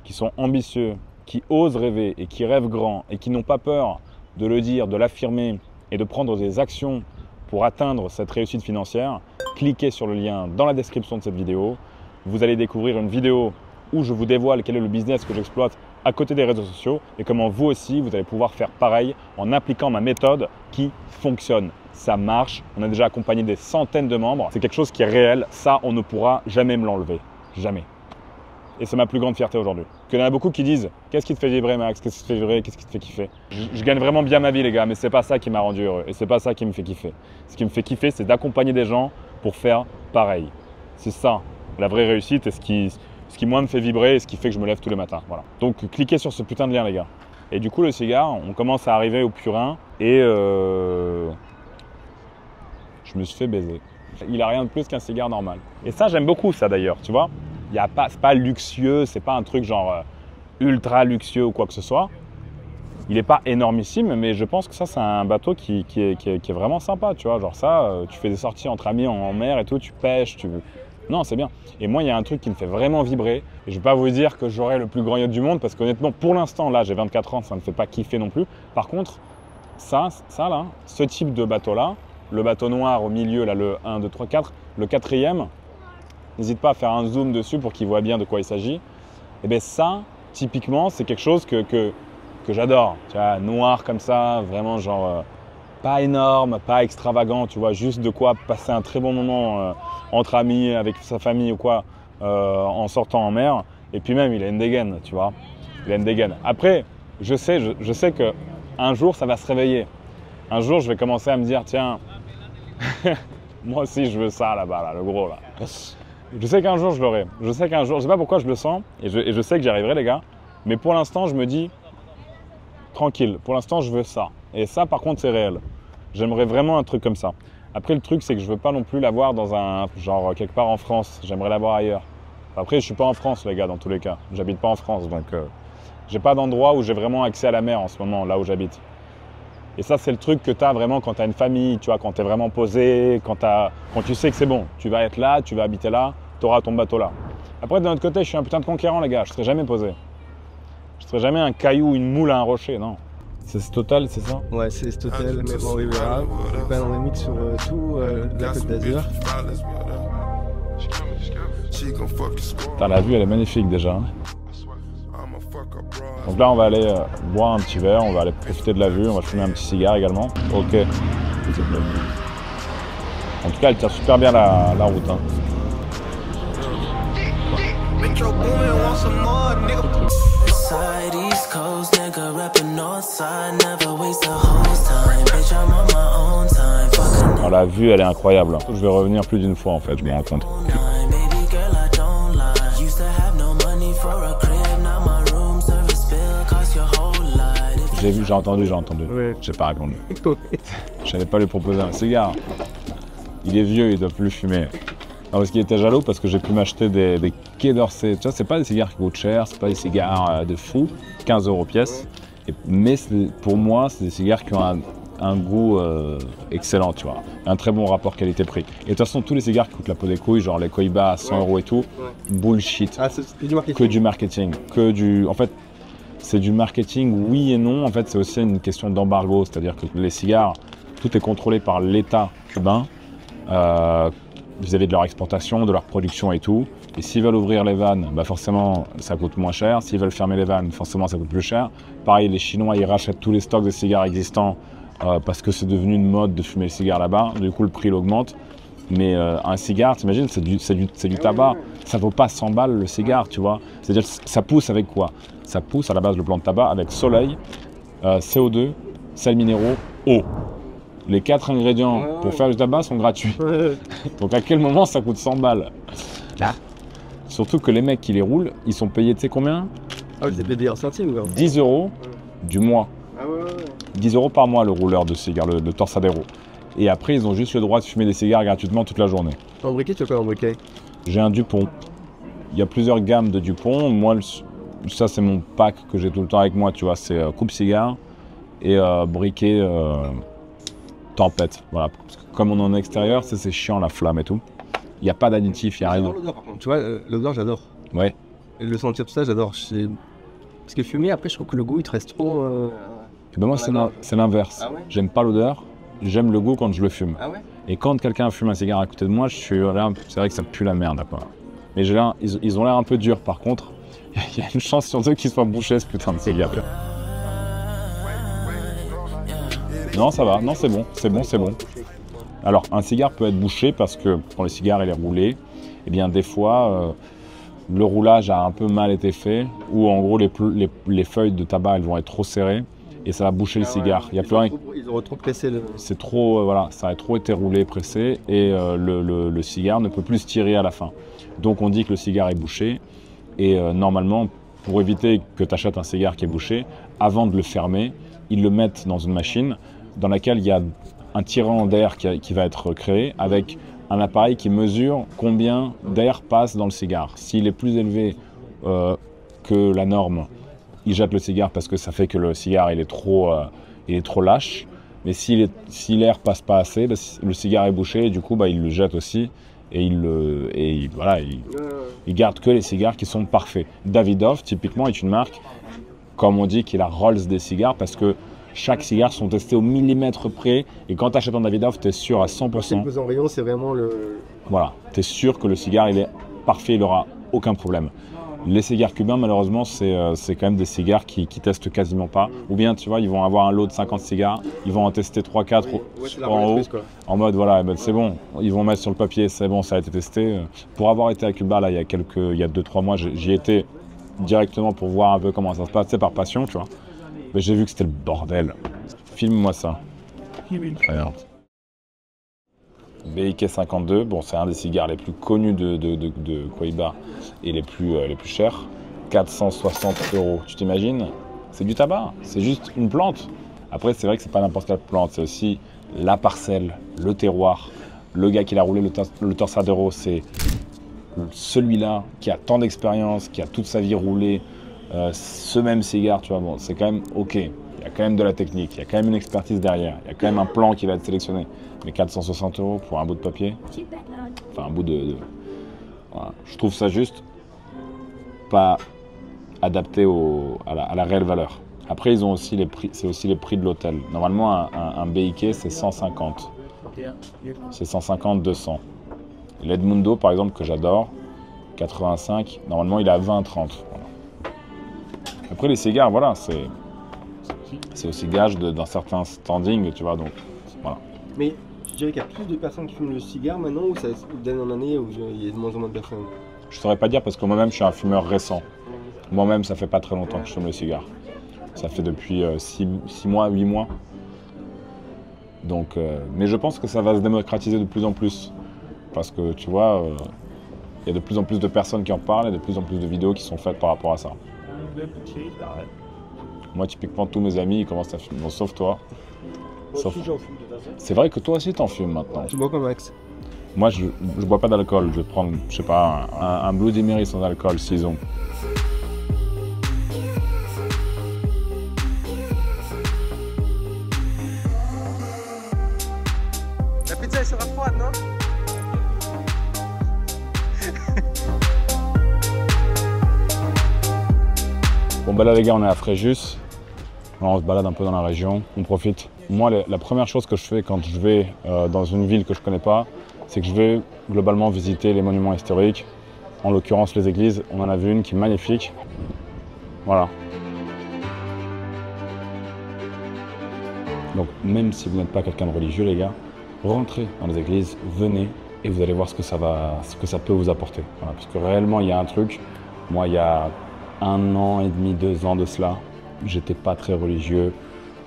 qui sont ambitieux, qui osent rêver et qui rêvent grand et qui n'ont pas peur de le dire, de l'affirmer et de prendre des actions pour atteindre cette réussite financière, cliquez sur le lien dans la description de cette vidéo. Vous allez découvrir une vidéo où je vous dévoile quel est le business que j'exploite à côté des réseaux sociaux et comment vous aussi, vous allez pouvoir faire pareil en appliquant ma méthode qui fonctionne. Ça marche, on a déjà accompagné des centaines de membres. C'est quelque chose qui est réel, ça on ne pourra jamais me l'enlever, jamais. Et c'est ma plus grande fierté aujourd'hui. Il y en a beaucoup qui disent « Qu'est-ce qui te fait vibrer Max? Qu'est-ce qui te fait vibrer? Qu'est-ce qui te fait kiffer ?» Je gagne vraiment bien ma vie les gars, mais c'est pas ça qui m'a rendu heureux et c'est pas ça qui me fait kiffer. Ce qui me fait kiffer, c'est d'accompagner des gens pour faire pareil. C'est ça, la vraie réussite et ce qui moi me fait vibrer et ce qui fait que je me lève tous les matins. Voilà. Donc cliquez sur ce putain de lien les gars. Et du coup le cigare, on commence à arriver au purin et je me suis fait baiser. Il a rien de plus qu'un cigare normal. Et ça j'aime beaucoup ça d'ailleurs, tu vois. c'est pas luxueux, c'est pas un truc genre ultra luxueux ou quoi que ce soit. Il n'est pas énormissime, mais je pense que ça, c'est un bateau qui est vraiment sympa, tu vois. Genre ça, tu fais des sorties entre amis en mer et tout, tu pêches, Non, c'est bien. Et moi, il y a un truc qui me fait vraiment vibrer. Et je ne vais pas vous dire que j'aurai le plus grand yacht du monde, parce qu'honnêtement, pour l'instant, là, j'ai 24 ans, ça ne me fait pas kiffer non plus. Par contre, ça là, ce type de bateau-là, le bateau noir au milieu, là, le 1, 2, 3, 4, le quatrième, n'hésite pas à faire un zoom dessus pour qu'il voit bien de quoi il s'agit. Et bien ça, typiquement, c'est quelque chose que j'adore. Tu vois, noir comme ça, vraiment genre pas énorme, pas extravagant, tu vois, juste de quoi passer un très bon moment entre amis, avec sa famille ou quoi, en sortant en mer. Et puis même, il a une dégaine, tu vois. Il a une dégaine. Après, je sais qu'un jour, ça va se réveiller. Un jour, je vais commencer à me dire, tiens, moi aussi, je veux ça là-bas, là, le gros là. Je sais qu'un jour, je l'aurai. Je sais qu'un jour, je sais pas pourquoi je le sens, et je sais que j'y arriverai, les gars. Mais pour l'instant, je me dis, tranquille, pour l'instant, je veux ça. Et ça, par contre, c'est réel. J'aimerais vraiment un truc comme ça. Après, le truc, c'est que je veux pas non plus l'avoir dans un, genre, quelque part en France. J'aimerais l'avoir ailleurs. Après, je suis pas en France, les gars, dans tous les cas. J'habite pas en France, donc j'ai pas d'endroit où j'ai vraiment accès à la mer en ce moment, là où j'habite. Et ça, c'est le truc que tu as vraiment quand tu as une famille, tu vois, quand tu es vraiment posé, quand tu sais que c'est bon, tu vas être là, tu vas habiter là, tu auras ton bateau là. Après, d'un autre côté, je suis un putain de conquérant, les gars, je ne serai jamais posé. Je ne serai jamais un caillou, une moule à un rocher, non. C'est Total, c'est ça? Ouais, c'est Total, mais bon, Rivera. On est dans les mix sur tout la Côte d'Azur. Putain, la vue, elle est magnifique déjà. Donc là, on va aller boire un petit verre, on va aller profiter de la vue, on va fumer un petit cigare également. Ok. En tout cas, elle tire super bien la route. Hein. Alors, la vue, elle est incroyable. Je vais revenir plus d'une fois en fait, je me rends compte. J'ai vu, j'ai entendu. Ouais. J'ai pas répondu. J'allais pas lui proposer un cigare. Il est vieux, il doit plus fumer. Non, parce qu'il était jaloux parce que j'ai pu m'acheter des Quai d'Orsay. Tu vois, c'est pas des cigares qui coûtent cher, c'est pas des cigares de fou, 15 € pièce. Mais pour moi, c'est des cigares qui ont un goût excellent, tu vois. Un très bon rapport qualité-prix. Et de toute façon, tous les cigares qui coûtent la peau des couilles, genre les Cohiba à 100 € et tout, bullshit. Ah, c'est du marketing. Que du marketing. En fait, c'est du marketing, oui et non. En fait, c'est aussi une question d'embargo. C'est-à-dire que les cigares, tout est contrôlé par l'État cubain vis-à-vis de leur exportation, de leur production et tout. Et s'ils veulent ouvrir les vannes, bah forcément, ça coûte moins cher. S'ils veulent fermer les vannes, forcément, ça coûte plus cher. Pareil, les Chinois, ils rachètent tous les stocks de cigares existants parce que c'est devenu une mode de fumer le cigare là-bas. Du coup, le prix l'augmente. Mais un cigare, t'imagines, c'est du tabac. Ça vaut pas 100 balles le cigare, tu vois. C'est-à-dire, ça pousse avec quoi? Ça pousse à la base le plant de tabac avec soleil, CO2, sels minéraux, eau. Les 4 ingrédients pour faire du tabac sont gratuits. Donc à quel moment ça coûte 100 balles? Surtout que les mecs qui les roulent, ils sont payés, tu sais combien? Ah, vous avez payé en centimes, 10 € du mois. Ah ouais. 10 € par mois le rouleur de cigares, le Torsadero. Et après, ils ont juste le droit de fumer des cigares gratuitement toute la journée. En briquet, tu as quoi en briquet? J'ai un Dupont. Il y a plusieurs gammes de Dupont. Moi, ça, c'est mon pack que j'ai tout le temps avec moi, tu vois. C'est coupe-cigare et briquet tempête. Voilà. Parce que comme on est en extérieur, c'est chiant la flamme et tout. Il n'y a pas d'additif, il n'y a rien. L'odeur, par contre. Tu vois, l'odeur, j'adore. Ouais. Et le sentir, tout ça, j'adore. Parce que fumer, après, je trouve que le goût, il te reste trop... Et ben moi, c'est l'inverse. Ah ouais? J'aime pas l'odeur. J'aime le goût quand je le fume. Ah ouais? Et quand quelqu'un fume un cigare à côté de moi, je suis là, c'est vrai que ça pue la merde, quoi. Mais ils ont l'air un peu durs, par contre. Il y a une chance sur deux qu'ils soient bouchés, ce putain de cigare. Non, ça va. Non, c'est bon. Alors, un cigare peut être bouché parce que quand le cigare il est roulé, eh bien, des fois, le roulage a un peu mal été fait, ou en gros, les feuilles de tabac, elles vont être trop serrées. Et ça va boucher le cigare. Il y a plus rien. Ils auront trop pressé le... C'est trop, voilà, ça a trop été roulé, pressé, et le cigare ne peut plus se tirer à la fin. Donc on dit que le cigare est bouché, et normalement, pour éviter que tu achètes un cigare qui est bouché, avant de le fermer, ils le mettent dans une machine dans laquelle il y a un tirant d'air qui va être créé avec un appareil qui mesure combien d'air passe dans le cigare. S'il est plus élevé que la norme, il jette le cigare parce que ça fait que le cigare il est trop lâche. Mais si l'air passe pas assez, le cigare est bouché et du coup il le jette aussi et il garde que les cigares qui sont parfaits. Davidoff typiquement est une marque, comme on dit, qui est la Rolls des cigares parce que chaque cigare sont testés au millimètre près et quand tu achètes un Davidoff, tu es sûr à 100%. C'est le pesant rayon, c'est vraiment le... Voilà, tu es sûr que le cigare il est parfait, il n'aura aucun problème. Les cigares cubains, malheureusement, c'est quand même des cigares qui testent quasiment pas. Ou bien, tu vois, ils vont avoir un lot de 50 cigares, ils vont en tester 3-4 en haut, en mode, voilà, ben, c'est bon, ils vont mettre sur le papier, c'est bon, ça a été testé. Pour avoir été à Cuba, là, il y a 2-3 mois, j'y étais directement pour voir un peu comment ça se passe, c'est par passion, tu vois. Mais j'ai vu que c'était le bordel. Filme-moi ça. Regarde. BIK 52, bon, c'est un des cigares les plus connus de Cohiba et les plus chers. 460 €, tu t'imagines? C'est du tabac, c'est juste une plante. Après, c'est vrai que c'est pas n'importe quelle plante, c'est aussi la parcelle, le terroir. Le gars qui l'a roulé, le Torsadero, c'est celui-là qui a tant d'expérience, qui a toute sa vie roulé ce même cigare, tu vois. Bon, c'est quand même ok. Il y a quand même de la technique, il y a quand même une expertise derrière, il y a quand même un plan qui va être sélectionné. Mais 460 € pour un bout de papier, enfin un bout de... Voilà. Je trouve ça juste pas adapté à la réelle valeur. Après, ils ont aussi les prix, c'est aussi les prix de l'hôtel. Normalement, un BIK, c'est 150. C'est 150, 200. L'Edmundo, par exemple, que j'adore, 85, normalement, il est à 20, 30. Voilà. Après, les cigares, voilà, c'est aussi gage d'un certain standing, tu vois, donc voilà. Mais je dirais qu'il y a plus de personnes qui fument le cigare maintenant ou d'année en année où il y a de moins en moins de personnes? Je saurais pas dire parce que moi-même je suis un fumeur récent. Moi-même ça fait pas très longtemps que je fume le cigare. Ça fait depuis 6 mois, 8 mois. Donc, mais je pense que ça va se démocratiser de plus en plus. Parce que tu vois, il y a de plus en plus de personnes qui en parlent et de plus en plus de vidéos qui sont faites par rapport à ça. Moi typiquement tous mes amis ils commencent à fumer, bon, sauf toi. C'est vrai que toi aussi t'en fumes maintenant. Tu bois quoi, Max? Moi je bois pas d'alcool, je vais prendre, je sais pas, un Bloody Mary sans alcool s'ils ont. La pizza elle sera froide, non? Bon bah là les gars on est à Fréjus. On se balade un peu dans la région, on profite. Moi, la première chose que je fais quand je vais dans une ville que je ne connais pas, c'est que je vais globalement visiter les monuments historiques. En l'occurrence, les églises. On en a vu une qui est magnifique. Voilà. Donc, même si vous n'êtes pas quelqu'un de religieux, les gars, rentrez dans les églises, venez et vous allez voir ce que ça peut vous apporter. Voilà, parce que réellement, il y a un truc. Moi, il y a 1 an et demi, 2 ans de cela, j'étais pas très religieux.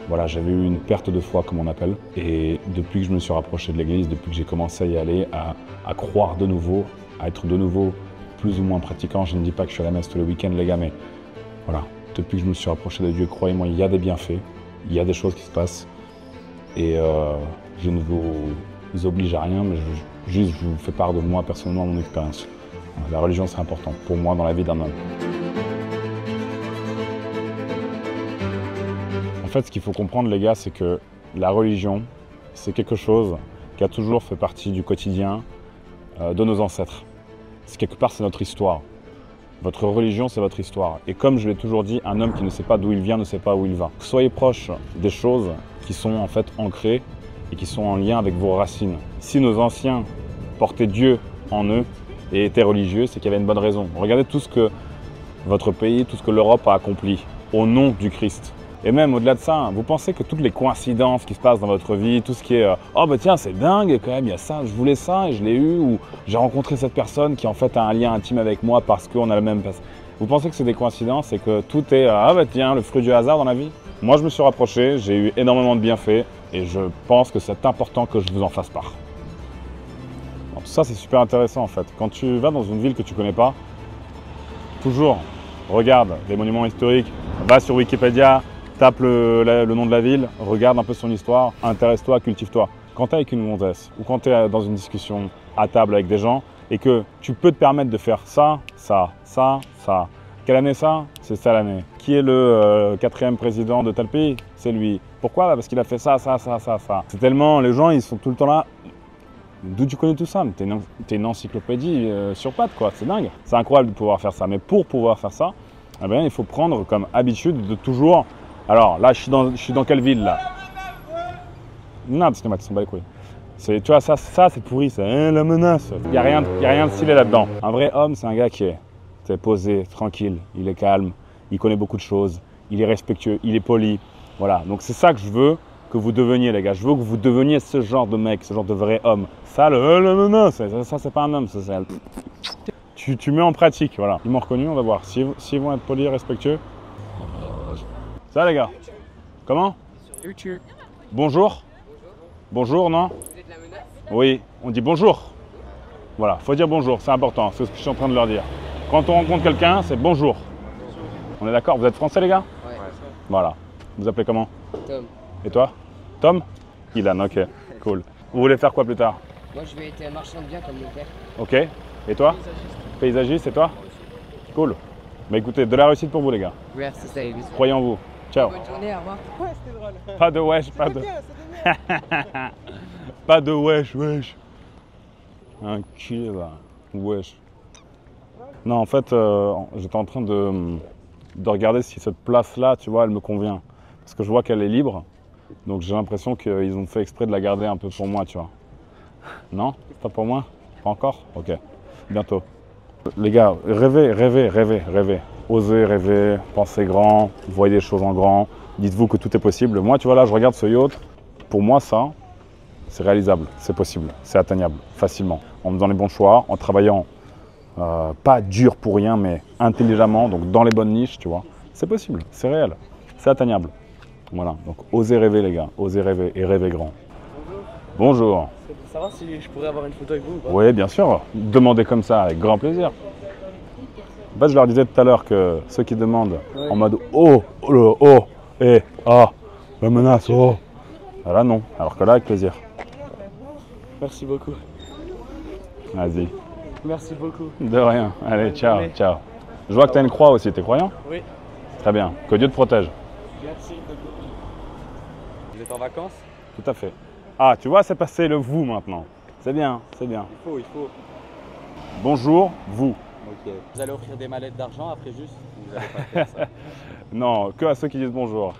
Voilà, j'avais eu une perte de foi, comme on appelle. Et depuis que je me suis rapproché de l'église, depuis que j'ai commencé à y aller, à croire de nouveau, à être de nouveau plus ou moins pratiquant, je ne dis pas que je suis à la messe tous les week-ends, les gars, mais voilà, depuis que je me suis rapproché de Dieu, croyez-moi, il y a des bienfaits, il y a des choses qui se passent. Et je ne vous oblige à rien, mais je vous fais part de moi, personnellement, mon expérience. La religion, c'est important pour moi dans la vie d'un homme. En fait, ce qu'il faut comprendre, les gars, c'est que la religion, c'est quelque chose qui a toujours fait partie du quotidien de nos ancêtres. Quelque part, c'est notre histoire. Votre religion, c'est votre histoire. Et comme je l'ai toujours dit, un homme qui ne sait pas d'où il vient ne sait pas où il va. Soyez proche des choses qui sont en fait ancrées et qui sont en lien avec vos racines. Si nos anciens portaient Dieu en eux et étaient religieux, c'est qu'il y avait une bonne raison. Regardez tout ce que votre pays, tout ce que l'Europe a accompli au nom du Christ. Et même au-delà de ça, vous pensez que toutes les coïncidences qui se passent dans votre vie, tout ce qui est « Oh bah tiens, c'est dingue quand même, il y a ça, je voulais ça et je l'ai eu » ou « J'ai rencontré cette personne qui en fait a un lien intime avec moi parce qu'on a le même passé. » Vous pensez que c'est des coïncidences et que tout est « Ah bah tiens, le fruit du hasard dans la vie ?» Moi, je me suis rapproché, j'ai eu énormément de bienfaits et je pense que c'est important que je vous en fasse part. Donc ça, c'est super intéressant en fait. Quand tu vas dans une ville que tu ne connais pas, toujours regarde les monuments historiques, va sur Wikipédia, tape le nom de la ville, regarde un peu son histoire, intéresse-toi, cultive-toi. quand tu es avec une gonzesse ou quand tu es dans une discussion à table avec des gens et que tu peux te permettre de faire ça, ça, ça, ça. Quelle année ça? C'est ça l'année. Qui est le 4e président de tel pays? C'est lui. Pourquoi? Parce qu'il a fait ça, ça, ça, ça, ça. C'est tellement, les gens ils sont tout le temps là. D'où tu connais tout ça? T'es une encyclopédie sur pattes quoi, c'est dingue. C'est incroyable de pouvoir faire ça. Mais pour pouvoir faire ça, eh bien, il faut prendre comme habitude de toujours... Alors là, je suis dans quelle ville là? Non, parce que Max, on bat les couilles. Tu vois, ça c'est pourri, c'est la menace. Il n'y a rien de stylé là-dedans. Un vrai homme, c'est un gars qui est posé, tranquille, il est calme, il connaît beaucoup de choses, il est respectueux, il est poli. Voilà, donc c'est ça que je veux que vous deveniez les gars. Je veux que vous deveniez ce genre de mec, ce genre de vrai homme. Ça, la menace, ça c'est pas un homme, ça c'est... Tu mets en pratique, voilà. Ils m'ont reconnu, on va voir. S'ils vont être polis, respectueux. Ça les gars. Comment? Bonjour. Bonjour, non? Oui, on dit bonjour. Voilà, faut dire bonjour, c'est important, c'est ce que je suis en train de leur dire. Quand on rencontre quelqu'un, c'est bonjour. On est d'accord? Vous êtes français les gars? Ouais. Voilà. Vous vous appelez comment? Tom. Et toi? Tom? Ilan, ok, cool. Vous voulez faire quoi plus tard? Moi je vais être marchand de biens comme mon père. Ok. Et toi? Paysagiste, et toi? Cool. Bah écoutez, de la réussite pour vous les gars. Merci, salut. Croyez en vous. Ciao. Bonne journée, au revoir. Ouais, c'était drôle. Pas de wesh, pas de... Pas de wesh, wesh. Un cul là. Wesh. Non, en fait, j'étais en train de regarder si cette place-là, tu vois, elle me convient. Parce que je vois qu'elle est libre. Donc j'ai l'impression qu'ils ont fait exprès de la garder un peu pour moi, tu vois. Non? C'est pas pour moi? Pas encore? Ok. Bientôt. Les gars, rêvez, rêvez, rêvez, rêvez. Osez rêver, pensez grand, voyez des choses en grand. Dites-vous que tout est possible. Moi, tu vois, là, je regarde ce yacht. Pour moi, ça, c'est réalisable, c'est possible, c'est atteignable, facilement. En faisant les bons choix, en travaillant pas dur pour rien, mais intelligemment, donc dans les bonnes niches, tu vois. C'est possible, c'est réel, c'est atteignable. Voilà, donc osez rêver les gars, osez rêver et rêvez grand. Bonjour. C'est pour savoir si je pourrais avoir une photo avec vous ou pas? Oui, bien sûr, demandez comme ça, avec grand plaisir. En fait, je leur disais tout à l'heure que ceux qui demandent en mode oh, la menace, oh. Là non, alors que là, avec plaisir. Merci beaucoup. Vas-y. Merci beaucoup. De rien. Allez, ciao, ciao. Je vois que tu as une croix aussi, t'es croyant? Oui. Très bien. Que Dieu te protège. Merci. Vous êtes en vacances? Tout à fait. Ah, tu vois, c'est passé le vous maintenant. C'est bien, c'est bien. Il faut. Bonjour, vous. Ok. Vous allez offrir des mallettes d'argent après juste? Vous allez pas faire ça? Non, que à ceux qui disent bonjour.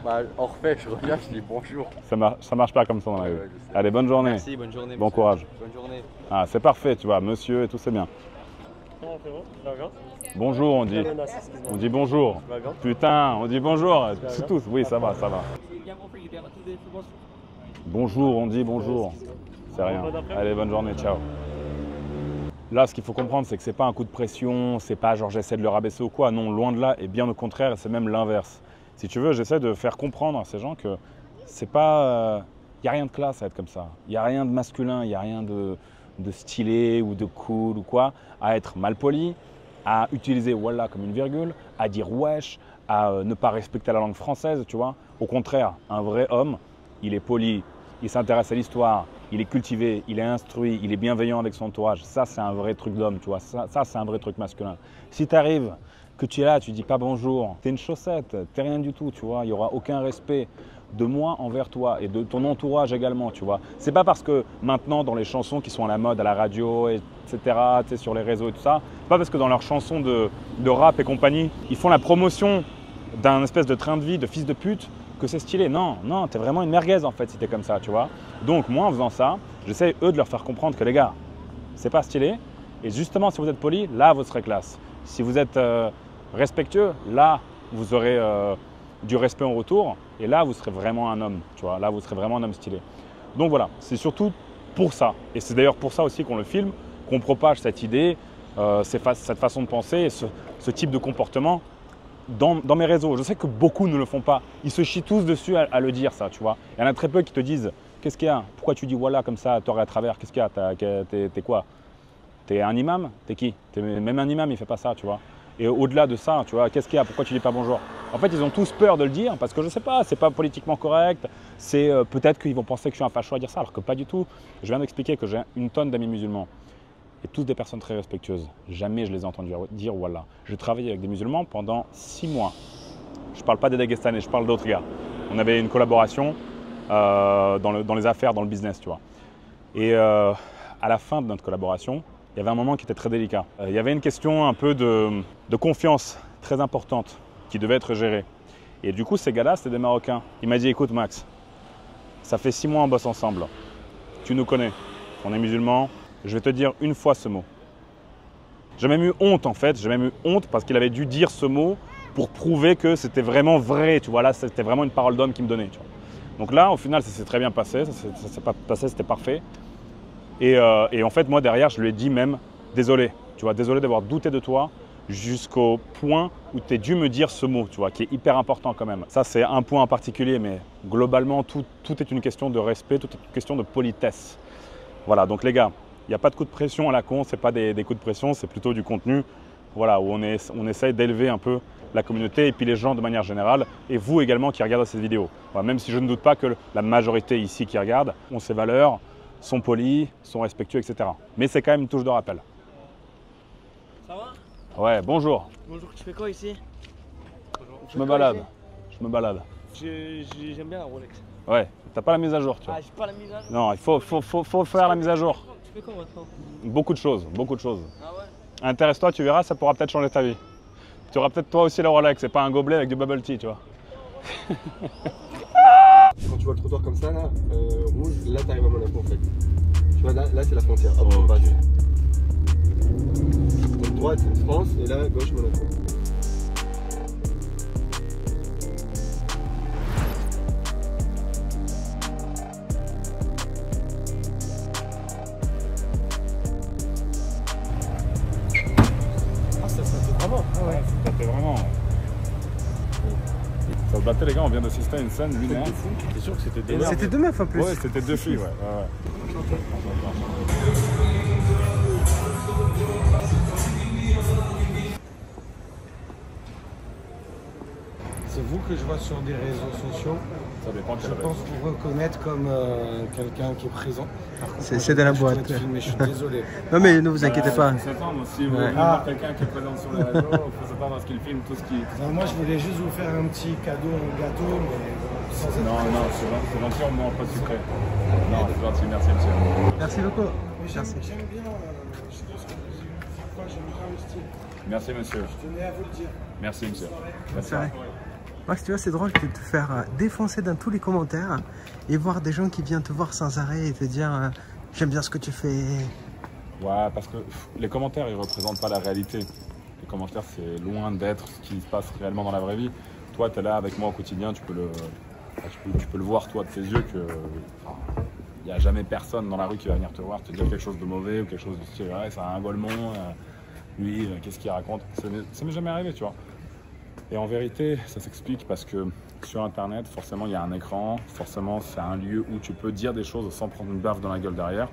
Bah, on refait, je reviens, je dis bonjour. Ça marche pas comme ça dans la vie. Ouais, je sais. Allez, bonne journée. Merci, bonne journée. Bon monsieur. courage. Bonne journée. Ah, c'est parfait, tu vois, monsieur et tout, c'est bien. Comment frérot? Tu vas bien? Bonjour, on dit. Menace, excuse-moi. On dit bonjour. Tu vas bien? Putain, on dit bonjour. C'est bien tous. Oui, ça va, ça va. Bonjour, on dit bonjour. C'est rien. Allez, bonne journée, ciao. Là, ce qu'il faut comprendre, c'est que c'est pas un coup de pression, c'est pas genre j'essaie de le rabaisser ou quoi. Non, loin de là, et bien au contraire, c'est même l'inverse. Si tu veux, j'essaie de faire comprendre à ces gens que c'est pas... Il n'y a rien de classe à être comme ça. Il n'y a rien de masculin, il n'y a rien de stylé ou de cool ou quoi. À être mal poli, à utiliser voilà comme une virgule, à dire wesh, à ne pas respecter la langue française, tu vois. Au contraire, un vrai homme, il est poli, il s'intéresse à l'histoire, il est cultivé, il est instruit, il est bienveillant avec son entourage. Ça, c'est un vrai truc d'homme, tu vois. Ça c'est un vrai truc masculin. Si tu arrives, que tu es là, tu dis pas bonjour, t'es une chaussette, t'es rien du tout, tu vois. Il n'y aura aucun respect de moi envers toi et de ton entourage également, tu vois. C'est pas parce que maintenant, dans les chansons qui sont à la mode, à la radio, etc., tu sais, sur les réseaux et tout ça, c'est pas parce que dans leurs chansons de rap et compagnie, ils font la promotion d'un espèce de train de vie de fils de pute, que c'est stylé. Non, non, t'es vraiment une merguez en fait si t'es comme ça, tu vois. Donc moi, en faisant ça, j'essaie eux de leur faire comprendre que les gars, c'est pas stylé. Et justement, si vous êtes poli, là, vous serez classe. Si vous êtes respectueux, là, vous aurez du respect en retour. Et là, vous serez vraiment un homme, tu vois. Là, vous serez vraiment un homme stylé. Donc voilà, c'est surtout pour ça. Et c'est d'ailleurs pour ça aussi qu'on le filme, qu'on propage cette idée, cette façon de penser et ce type de comportement dans mes réseaux. Je sais que beaucoup ne le font pas. Ils se chient tous dessus à le dire, ça, tu vois. Il y en a très peu qui te disent « Qu'est-ce qu'il y a? Pourquoi tu dis voilà comme ça, tort et à travers? Qu'est-ce qu'il y a? T'es quoi? T'es un imam? T'es qui? Même un imam, il ne fait pas ça, tu vois. Et au-delà de ça, tu vois, qu'est-ce qu'il y a? Pourquoi tu dis pas bonjour? En fait, ils ont tous peur de le dire parce que je sais pas, c'est pas politiquement correct. C'est peut-être qu'ils vont penser que je suis un facho à dire ça, alors que pas du tout. Je viens d'expliquer que j'ai une tonne d'amis musulmans et tous des personnes très respectueuses. Jamais je les ai entendus dire voilà. J'ai travaillé avec des musulmans pendant 6 mois. Je parle pas des Dagestanais, je parle d'autres gars. On avait une collaboration dans les affaires, dans le business, tu vois. Et à la fin de notre collaboration, il y avait un moment qui était très délicat. Il y avait une question un peu de confiance très importante qui devait être gérée. Et du coup, ces gars-là, c'était des Marocains. Il m'a dit, écoute Max, ça fait 6 mois on bosse ensemble. Tu nous connais, on est musulmans. Je vais te dire une fois ce mot. J'ai même eu honte en fait, j'ai même eu honte parce qu'il avait dû dire ce mot pour prouver que c'était vraiment vrai. Tu vois, là, c'était vraiment une parole d'homme qui me donnait. Tu vois. Donc là, au final, ça s'est très bien passé, ça s'est pas passé, c'était parfait. Et en fait, moi, derrière, je lui ai dit même, désolé, tu vois, désolé d'avoir douté de toi jusqu'au point où tu as dû me dire ce mot, tu vois, qui est hyper important quand même. Ça, c'est un point en particulier, mais globalement, tout est une question de respect, tout est une question de politesse. Voilà, donc les gars, il n'y a pas de coup de pression à la con, ce n'est pas des coups de pression, c'est plutôt du contenu, voilà, où on essaye d'élever un peu la communauté et puis les gens de manière générale, et vous également qui regardez cette vidéo. Voilà, même si je ne doute pas que la majorité ici qui regarde ont ces valeurs, sont polis, sont respectueux, etc. Mais c'est quand même une touche de rappel. Ça va? Ouais, bonjour. Bonjour, tu fais quoi ici? Je me balade. Je me balade. J'aime bien la Rolex. Ouais, t'as pas la mise à jour, tu vois. Ah, j'ai pas la mise à jour? Non, il faut faire la mise à jour. Tu fais quoi maintenant? Beaucoup de choses, beaucoup de choses. Ah ouais? Intéresse-toi, tu verras, ça pourra peut-être changer ta vie. Tu auras peut-être toi aussi la Rolex, c'est pas un gobelet avec du bubble tea, tu vois. Quand tu vois le trottoir comme ça, là, rouge, là t'arrives à Monaco en fait. Tu vois, là c'est la frontière. Hop, on passe. Donc droite, France, et là, gauche, Monaco. Ah, ça fait vraiment? Ah ouais. Ça fait vraiment. Ça se battait les gars, on vient d'assister à une scène lunaire. T'es sûr que c'était des C'était deux meufs en plus. Ouais, c'était 2 filles, ouais. C'est vous que je vois sur des réseaux sociaux. Ça dépend de Je quel pense réseau. vous reconnaître comme quelqu'un qui est présent. C'est de la boîte. Mais je suis désolé. Non mais ne vous inquiétez pas. Il faut s'attendre, si vous Ouais. voulez voir quelqu'un qui est présent sur les réseaux, il faut s'attendre à ce qu'il filme tout ce qui... Non, moi je voulais juste vous faire un petit cadeau, un gâteau, mais sans être Non, non, c'est gentil, on ne mange pas de sucré. Non, c'est gentil, merci monsieur. Merci beaucoup. Mais j'aime Merci. bien, je sais pas ce que vous dites, quoi, j'aime bien le style. Merci monsieur. Je tenais à vous le dire. Merci monsieur. C'est vrai. Max, tu vois, c'est drôle de te faire défoncer dans tous les commentaires et voir des gens qui viennent te voir sans arrêt et te dire j'aime bien ce que tu fais. Ouais, parce que les commentaires, ils ne représentent pas la réalité. Les commentaires, c'est loin d'être ce qui se passe réellement dans la vraie vie. Toi, tu es là avec moi au quotidien, tu peux le voir, toi, de tes yeux, que il n'y a jamais personne dans la rue qui va venir te voir, te dire quelque chose de mauvais ou quelque chose de style, ouais, ça a un golemont, lui, qu'est-ce qu'il raconte. Ça m'est jamais arrivé, tu vois. Et en vérité, ça s'explique parce que sur Internet, forcément, il y a un écran, forcément, c'est un lieu où tu peux dire des choses sans prendre une baffe dans la gueule derrière.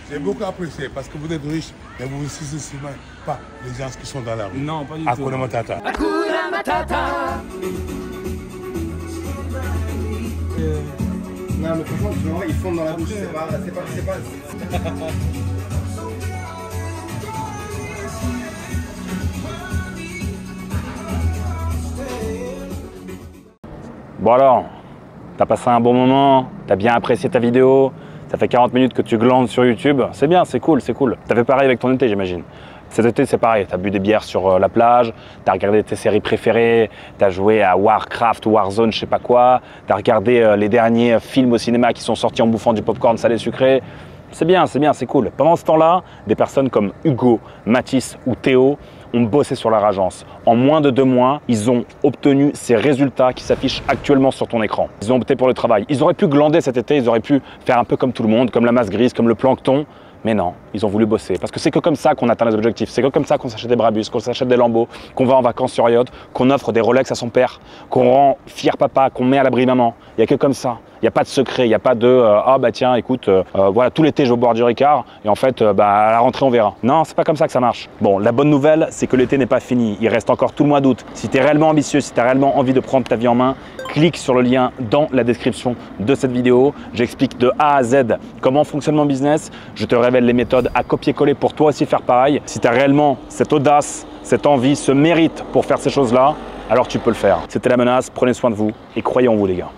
J'ai beaucoup apprécié parce que vous êtes riche, mais vous ne sous-estimez pas les gens qui sont dans la rue. Non, pas du tout. Hakuna Matata. Hakuna Matata. Non, mais franchement, tu vois, ils fondent dans la bouche. C'est pas. Bon alors, t'as passé un bon moment, t'as bien apprécié ta vidéo, ça fait 40 minutes que tu glandes sur YouTube, c'est bien, c'est cool, c'est cool. T'as fait pareil avec ton été, j'imagine. Cet été, c'est pareil, t'as bu des bières sur la plage, t'as regardé tes séries préférées, t'as joué à Warcraft ou Warzone, je sais pas quoi, t'as regardé les derniers films au cinéma qui sont sortis en bouffant du popcorn salé sucré. C'est bien, c'est cool. Pendant ce temps-là, des personnes comme Hugo, Mathis ou Théo ont bossé sur leur agence. En moins de 2 mois, ils ont obtenu ces résultats qui s'affichent actuellement sur ton écran. Ils ont opté pour le travail. Ils auraient pu glander cet été, ils auraient pu faire un peu comme tout le monde, comme la masse grise, comme le plancton. Mais non, ils ont voulu bosser. Parce que c'est que comme ça qu'on atteint les objectifs. C'est que comme ça qu'on s'achète des Brabus, qu'on s'achète des Lambeaux, qu'on va en vacances sur yacht, qu'on offre des Rolex à son père, qu'on rend fier papa, qu'on met à l'abri maman. Il n'y a que comme ça. Il n'y a pas de secret, il n'y a pas de ah bah tiens, écoute, voilà, tout l'été je vais au bord du Ricard et en fait, à la rentrée on verra. Non, c'est pas comme ça que ça marche. Bon, la bonne nouvelle, c'est que l'été n'est pas fini. Il reste encore tout le mois d'août. Si tu es réellement ambitieux, si tu as réellement envie de prendre ta vie en main, clique sur le lien dans la description de cette vidéo. J'explique de A à Z comment fonctionne mon business. Je te révèle les méthodes à copier-coller pour toi aussi faire pareil. Si tu as réellement cette audace, cette envie, ce mérite pour faire ces choses-là, alors tu peux le faire. C'était La Menace, prenez soin de vous et croyez en vous les gars.